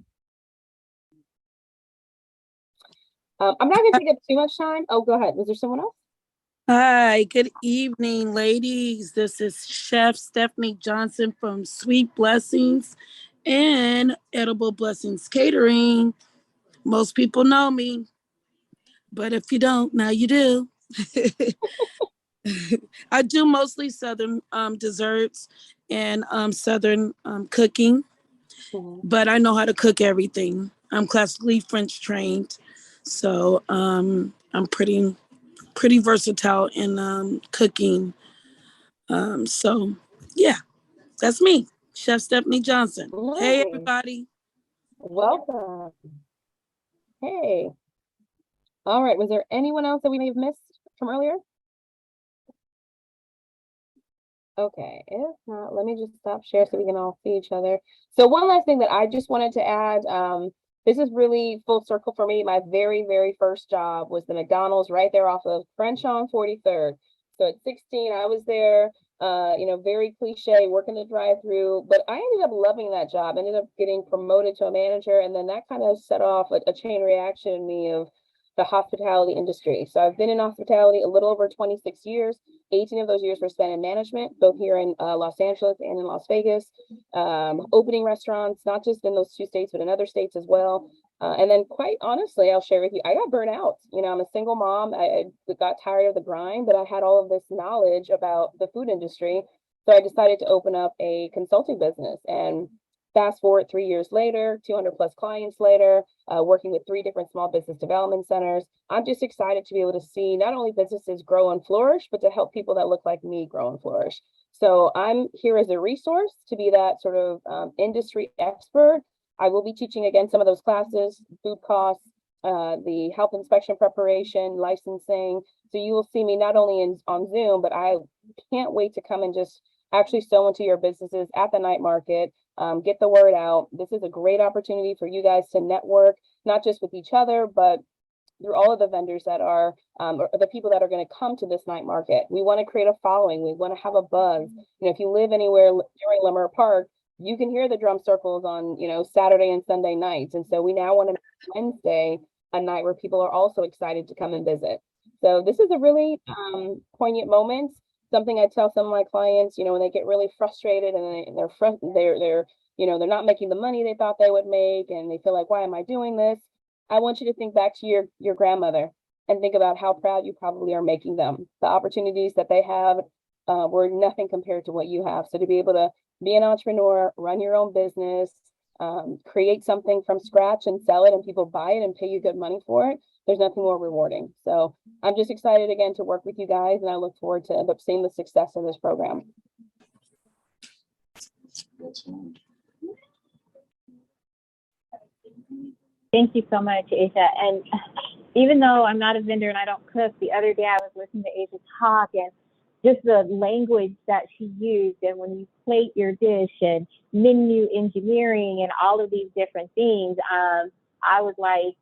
Speaker 1: I'm not going to take up too much time. Oh, go ahead. Was there someone else?
Speaker 16: Hi, good evening, ladies. This is Chef Stephanie Johnson from Sweet Blessings and Edible Blessings Catering. Most people know me, but if you don't, now you do. I do mostly Southern desserts and Southern cooking, but I know how to cook everything. I'm classically French trained, so I'm pretty versatile in cooking. So yeah, that's me, Chef Stephanie Johnson.
Speaker 1: Nice.
Speaker 16: Hey, everybody.
Speaker 1: Welcome. Hey. All right. Was there anyone else that we may have missed from earlier? Okay, if not, let me just stop share so we can all see each other. So one last thing that I just wanted to add, this is really full circle for me. My very, very first job was the McDonald's right there off of French on 43rd. So at 16, I was there, very cliche, working the drive-through, but I ended up loving that job, ended up getting promoted to a manager, and then that kind of set off a chain reaction in me of the hospitality industry. So I've been in hospitality a little over 26 years. 18 of those years were spent in management, both here in Los Angeles and in Las Vegas, opening restaurants, not just in those two states, but in other states as well. And then quite honestly, I'll share with you, I got burnt out. I'm a single mom. I got tired of the grind, but I had all of this knowledge about the food industry. So I decided to open up a consulting business. And fast forward 3 years later, 200 plus clients later, working with 3 different small business development centers. I'm just excited to be able to see not only businesses grow and flourish, but to help people that look like me grow and flourish. So I'm here as a resource to be that sort of industry expert. I will be teaching again some of those classes, food costs, the health inspection preparation, licensing. So you will see me not only on Zoom, but I can't wait to come and just actually sow into your businesses at the night market. Get the word out. This is a great opportunity for you guys to network, not just with each other, but through all of the vendors that are, or the people that are going to come to this night market. We want to create a following. We want to have a buzz. If you live anywhere during Leimert Park, you can hear the drum circles on, Saturday and Sunday nights. And so we now want to make Wednesday a night where people are also excited to come and visit. So this is a really poignant moment. Something I tell some of my clients, when they get really frustrated and they're not making the money they thought they would make, and they feel like, why am I doing this? I want you to think back to your grandmother and think about how proud you probably are making them. The opportunities that they have were nothing compared to what you have. So to be able to be an entrepreneur, run your own business, create something from scratch and sell it, and people buy it and pay you good money for it, there's nothing more rewarding. So I'm just excited again to work with you guys, and I look forward to end up seeing the success of this program.
Speaker 2: Thank you so much, Asia. And even though I'm not a vendor and I don't cook, the other day I was listening to Asia talk, and just the language that she used, and when you plate your dish and menu engineering and all of these different things, I was like,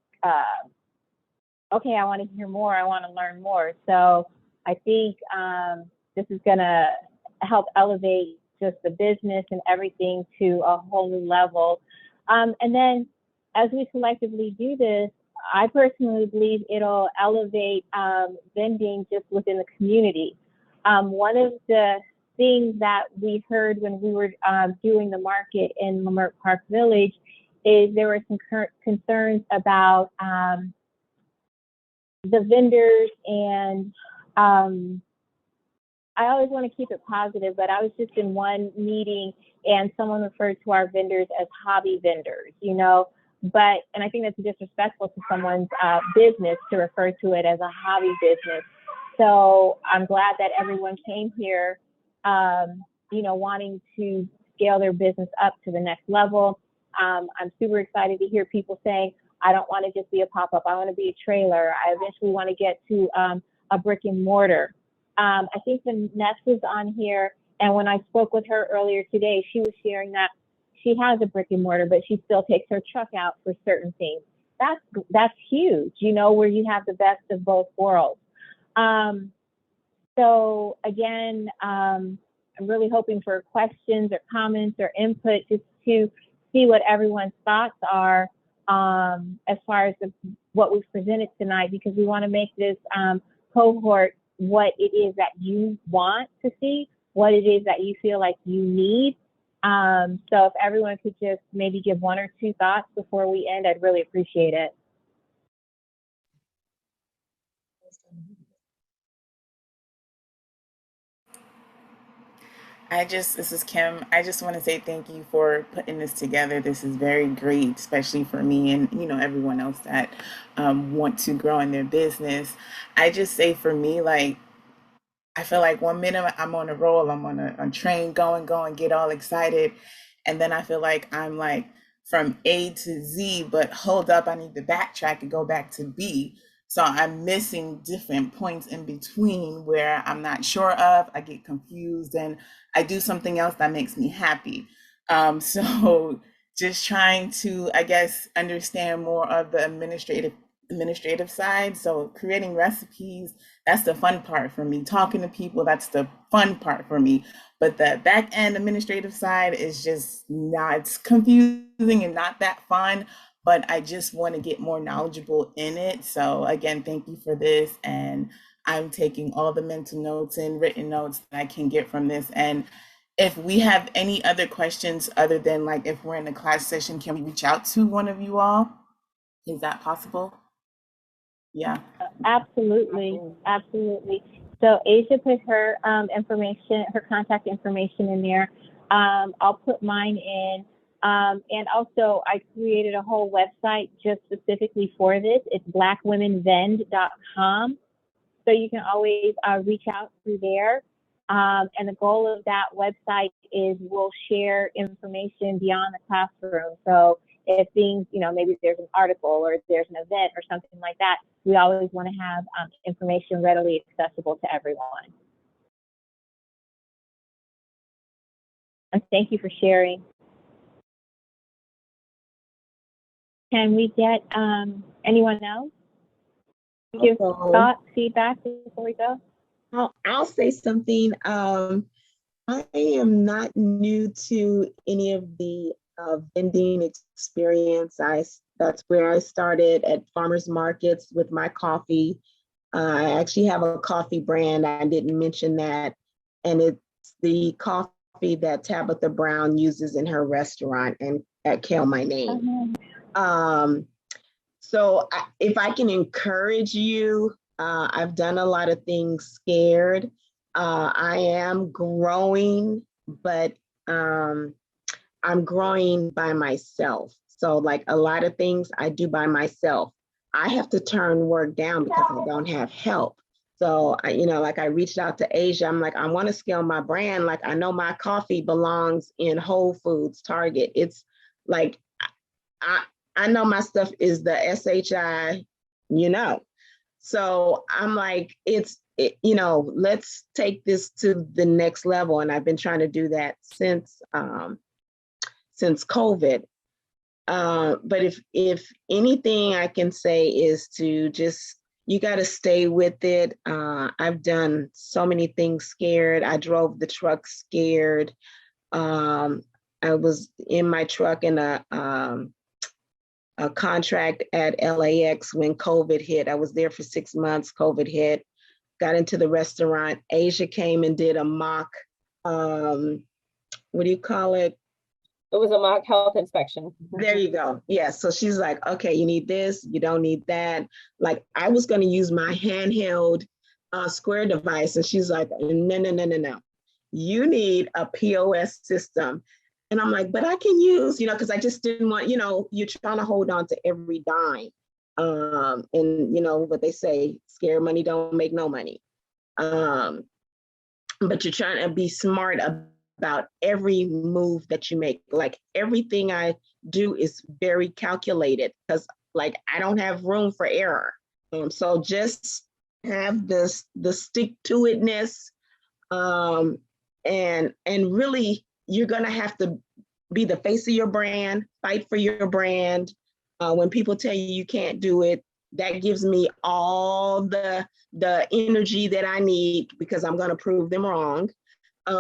Speaker 2: okay, I want to hear more. I want to learn more. So I think this is going to help elevate just the business and everything to a whole new level. And then as we collectively do this, I personally believe it'll elevate vending just within the community. One of the things that we heard when we were doing the market in Leimert Park Village is there were some concerns about the vendors, and I always want to keep it positive, but I was just in one meeting and someone referred to our vendors as hobby vendors, you know, and I think that's disrespectful to someone's business to refer to it as a hobby business. So I'm glad that everyone came here, you know, wanting to scale their business up to the next level. I'm super excited to hear people saying, I don't want to just be a pop-up. I want to be a trailer. I eventually want to get to a brick and mortar. I think Vanessa's on here, and when I spoke with her earlier today, she was sharing that she has a brick and mortar, but she still takes her truck out for certain things. That's huge, you know, where you have the best of both worlds. So again, I'm really hoping for questions or comments or input just to see what everyone's thoughts are as far as what we've presented tonight, because we want to make this cohort what it is that you want to see, what it is that you feel like you need. So if everyone could just maybe give one or two thoughts before we end, I'd really appreciate it.
Speaker 6: This is Kim. I just want to say thank you for putting this together. This is very great, especially for me and, you know, everyone else that want to grow in their business. I just say for me, like, I feel like 1 minute I'm on a roll, I'm on a train going, get all excited. And then I feel like I'm like from A to Z, but hold up, I need to backtrack and go back to B. So I'm missing different points in between where I'm not sure of, I get confused, and I do something else that makes me happy. So just trying to, I guess, understand more of the administrative side. So creating recipes, that's the fun part for me. Talking to people, that's the fun part for me. But the back end administrative side is just not, it's confusing and not that fun, but I just want to get more knowledgeable in it. So again, thank you for this. And I'm taking all the mental notes and written notes that I can get from this. And if we have any other questions other than like if we're in a class session, can we reach out to one of you all? Is that possible? Yeah.
Speaker 2: Absolutely. So Asia put her information, her contact information in there. I'll put mine in. And also I created a whole website just specifically for this. It's blackwomenvend.com. So you can always reach out through there. And the goal of that website is we'll share information beyond the classroom. So if things, you know, maybe there's an article or if there's an event or something like that, we always want to have information readily accessible to everyone. And thank you for sharing. Can we get anyone else? Give thoughts, feedback before we go?
Speaker 4: I'll say something. I am not new to any of the vending experience. That's where I started at farmers markets with my coffee. I actually have a coffee brand. I didn't mention that. And it's the coffee that Tabitha Brown uses in her restaurant and at Kale My Name. So if I can encourage you, I've done a lot of things scared. I am growing, but I'm growing by myself. So like a lot of things I do by myself. I have to turn work down because I don't have help. So, like I reached out to Asia. I'm like, I want to scale my brand. Like I know my coffee belongs in Whole Foods, Target. It's like, I know my stuff is the SHI, So I'm like, let's take this to the next level. And I've been trying to do that since COVID. But if anything I can say is to just, you got to stay with it. I've done so many things scared. I drove the truck scared. I was in my truck in a contract at LAX when COVID hit. I was there for 6 months. COVID hit. Got into the restaurant. Asia came and did a mock, what do you call it?
Speaker 1: It was a mock health inspection.
Speaker 4: There you go. Yeah. So she's like, okay, you need this, you don't need that. Like, I was going to use my handheld Square device. And she's like, no, no, no, no, no. You need a POS system. And I'm like, but I can use, because I just didn't want, you're trying to hold on to every dime. And what they say, scare money don't make no money. But you're trying to be smart about every move that you make. Like, everything I do is very calculated, because like, I don't have room for error. So just have the stick to itness, and really, you're gonna have to be the face of your brand, fight for your brand. When people tell you can't do it, that gives me all the energy that I need, because I'm gonna prove them wrong.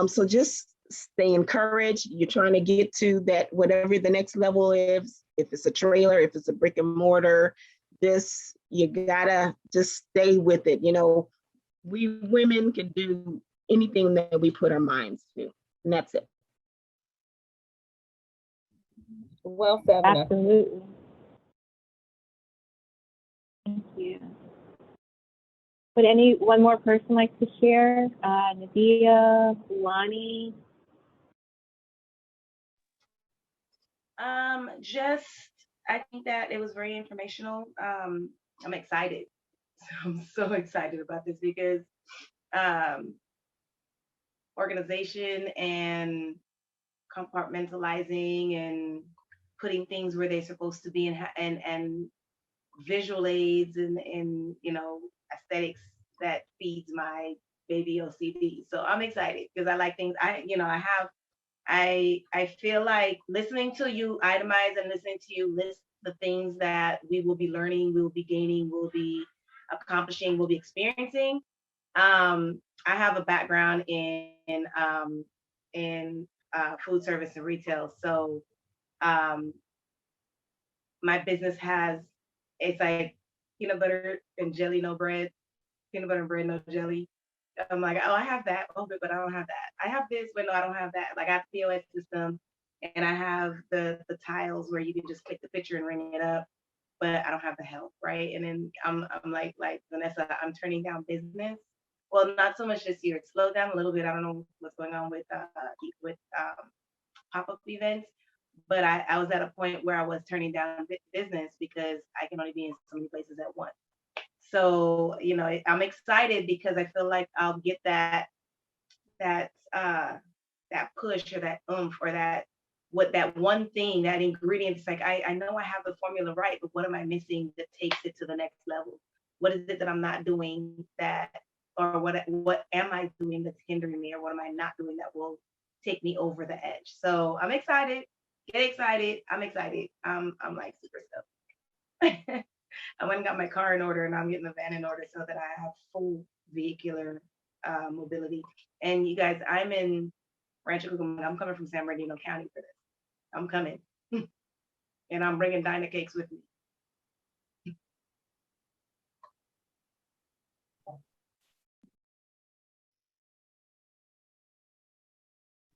Speaker 4: So just stay encouraged. You're trying to get to that, whatever the next level is, if it's a trailer, if it's a brick and mortar, you gotta just stay with it. We women can do anything that we put our minds to, and that's it.
Speaker 1: Well said.
Speaker 2: Absolutely. Thank you. Would one more person like to share? Nadia, Lonnie?
Speaker 3: I think that it was very informational. I'm excited. I'm so excited about this because organization and compartmentalizing and putting things where they're supposed to be, and visual aids and aesthetics that feeds my baby OCD. So I'm excited because I like things. I feel like listening to you itemize and listening to you list the things that we will be learning, we will be gaining, we'll be accomplishing, we'll be experiencing. I have a background in food service and retail, so my business it's like peanut butter and jelly, no bread, peanut butter and bread, no jelly. I'm like, oh, I have that. Oh, but I don't have that. I have this, but no, I don't have that. Like, I have the POS system, and I have the tiles where you can just click the picture and ring it up, but I don't have the help, right? And then I'm like Vanessa, I'm turning down business. Well, not so much this year. It's slowed down a little bit. I don't know what's going on with pop-up events, but I was at a point where I was turning down business because I can only be in so many places at once. So, I'm excited because I feel like I'll get that push or that oomph or that one thing, that ingredient. It's like, I know I have the formula right, but what am I missing that takes it to the next level? What is it that I'm not doing or what am I doing that's hindering me, or what am I not doing that will take me over the edge? So I'm excited. Get excited. I'm excited. I'm like super stoked. I went and got my car in order, and I'm getting the van in order so that I have full vehicular mobility. And you guys, I'm in Rancho Cucamonga. I'm coming from San Bernardino County for this. I'm coming. And I'm bringing Dyna Cakes with me.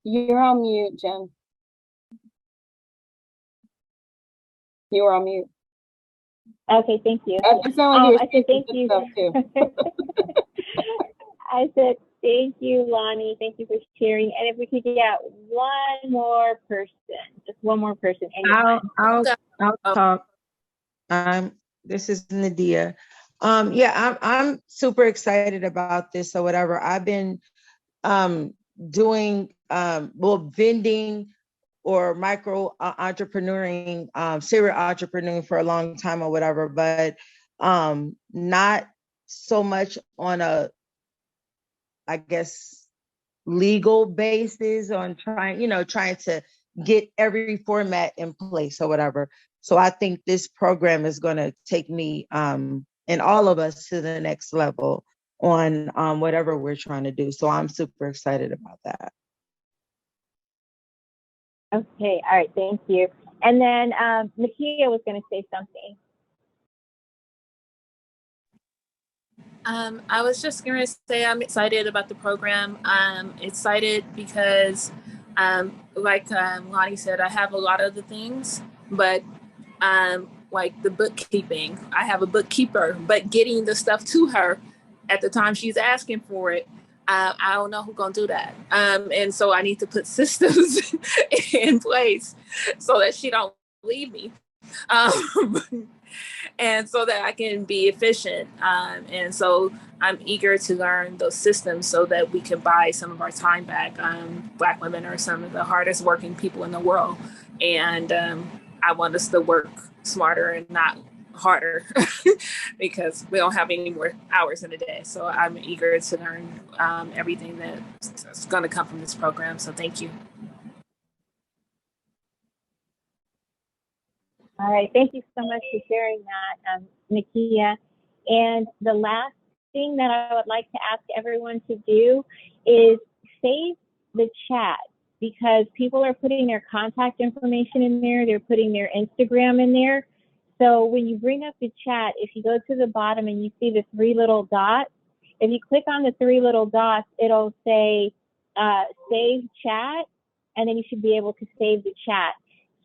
Speaker 1: You're on mute, Jen. You were on mute.
Speaker 2: Okay, thank you.
Speaker 1: It sounded like
Speaker 2: I said thank you.
Speaker 1: Stuff too.
Speaker 2: I said thank you, Lonnie. Thank you for sharing. And if we could get one more person, just one more person.
Speaker 10: I'll talk. This is Nadia. I'm super excited about this or whatever. I've been doing vending or micro entrepreneuring, serial entrepreneuring for a long time or whatever, but not so much on a, I guess, legal basis on trying to get every format in place or whatever. So I think this program is going to take me and all of us to the next level on whatever we're trying to do. So I'm super excited about that.
Speaker 2: Okay, all right, thank you. And then Nakia was going to say something.
Speaker 14: I was just going to say I'm excited about the program. I'm excited because, like Lonnie said, I have a lot of the things, but like the bookkeeping, I have a bookkeeper, but getting the stuff to her at the time she's asking for it, I don't know who's going to do that. And so I need to put systems in place so that she don't leave me. And so that I can be efficient. And so I'm eager to learn those systems so that we can buy some of our time back. Black women are some of the hardest working people in the world. And I want us to work smarter and not harder because we don't have any more hours in a day. So I'm eager to learn everything that's going to come from this program. So thank you.
Speaker 2: All right, thank you so much for sharing that, Nakia. And the last thing that I would like to ask everyone to do is save the chat, because people are putting their contact information in there, they're putting their Instagram in there. So when you bring up the chat, if you go to the bottom and you see the 3 little dots, if you click on the 3 little dots, it'll say save chat, and then you should be able to save the chat.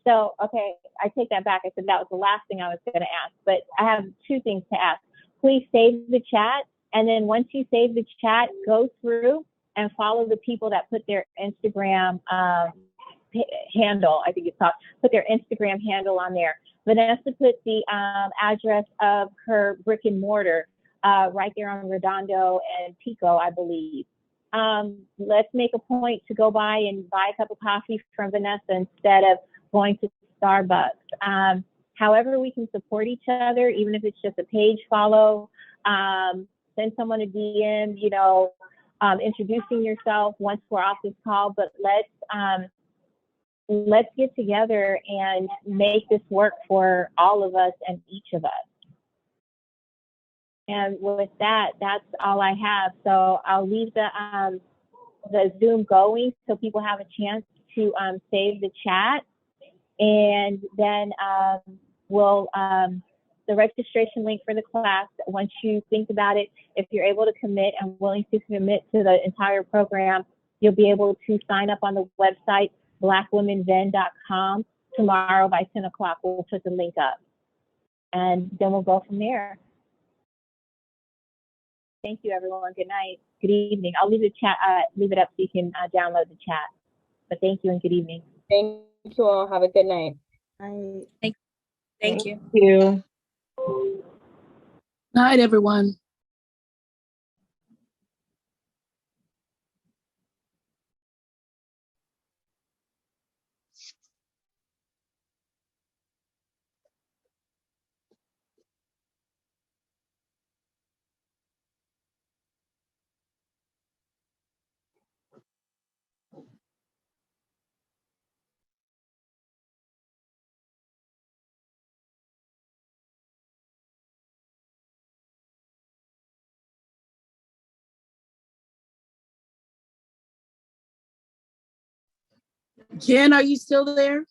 Speaker 2: So, okay, I take that back. I said that was the last thing I was going to ask, but I have 2 things to ask. Please save the chat, and then once you save the chat, go through and follow the people that put their Instagram handle, I think it's called, put their Instagram handle on there. Vanessa put the address of her brick and mortar right there on Redondo and Pico, I believe. Let's make a point to go by and buy a cup of coffee from Vanessa instead of going to Starbucks. However we can support each other, even if it's just a page follow, send someone a DM, you know, introducing yourself once we're off this call, but let's get together and make this work for all of us and each of us. And with that, that's all I have. So I'll leave the Zoom going so people have a chance to save the chat. And then we'll, the registration link for the class, once you think about it, if you're able to commit and willing to commit to the entire program, you'll be able to sign up on the website, blackwomenvend.com. Tomorrow by 10 o'clock, we'll put the link up. And then we'll go from there. Thank you, everyone. Good night. Good evening. I'll leave the chat, leave it up so you can download the chat. But thank you and good evening.
Speaker 1: Thank you all. Have a good night.
Speaker 2: Bye.
Speaker 14: Thank you.
Speaker 10: Thank you.
Speaker 16: Night, everyone. Jen, are you still there?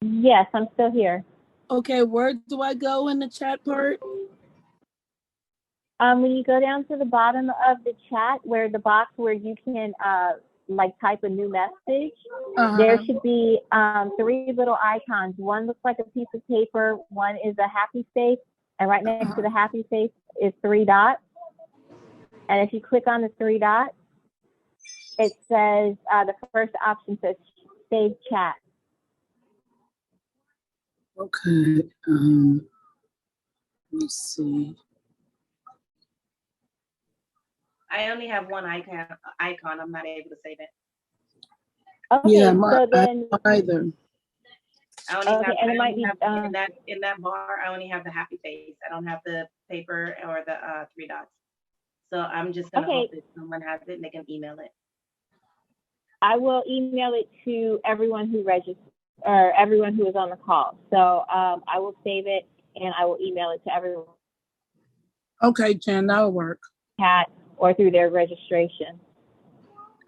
Speaker 2: Yes, I'm still here.
Speaker 16: Okay, where do I go in the chat part?
Speaker 2: When you go down to the bottom of the chat, where the box where you can like type a new message, there should be 3 little icons. One looks like a piece of paper, one is a happy face, and right next to the happy face is 3 dots. And if you click on the 3 dots, it says, the first option says save chat.
Speaker 16: Okay, let's see.
Speaker 3: I only have one icon. I'm not able to save it.
Speaker 2: Okay,
Speaker 16: Yeah,
Speaker 2: so then
Speaker 16: either.
Speaker 3: I only have,
Speaker 2: and it might be
Speaker 3: in that bar. I only have the happy face. I don't have the paper or the 3 dots. So I'm just gonna hope that someone has it and they can email it.
Speaker 2: I will email it to everyone who registered or everyone who is on the call. So I will save it and I will email it to everyone.
Speaker 16: Okay, Jen, that'll work.
Speaker 2: Chat or through their registration.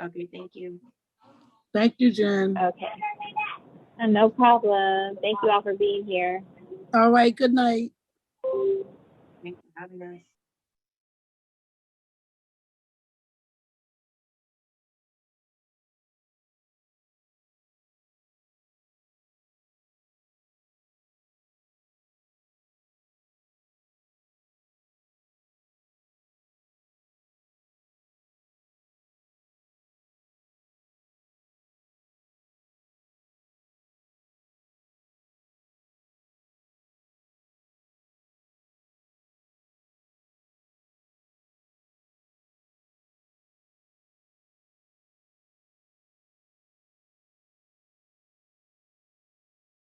Speaker 3: Okay, thank you.
Speaker 16: Thank you, Jen.
Speaker 2: Okay. No problem. Thank you all for being here.
Speaker 16: All right, good night.
Speaker 3: Thanks for having us.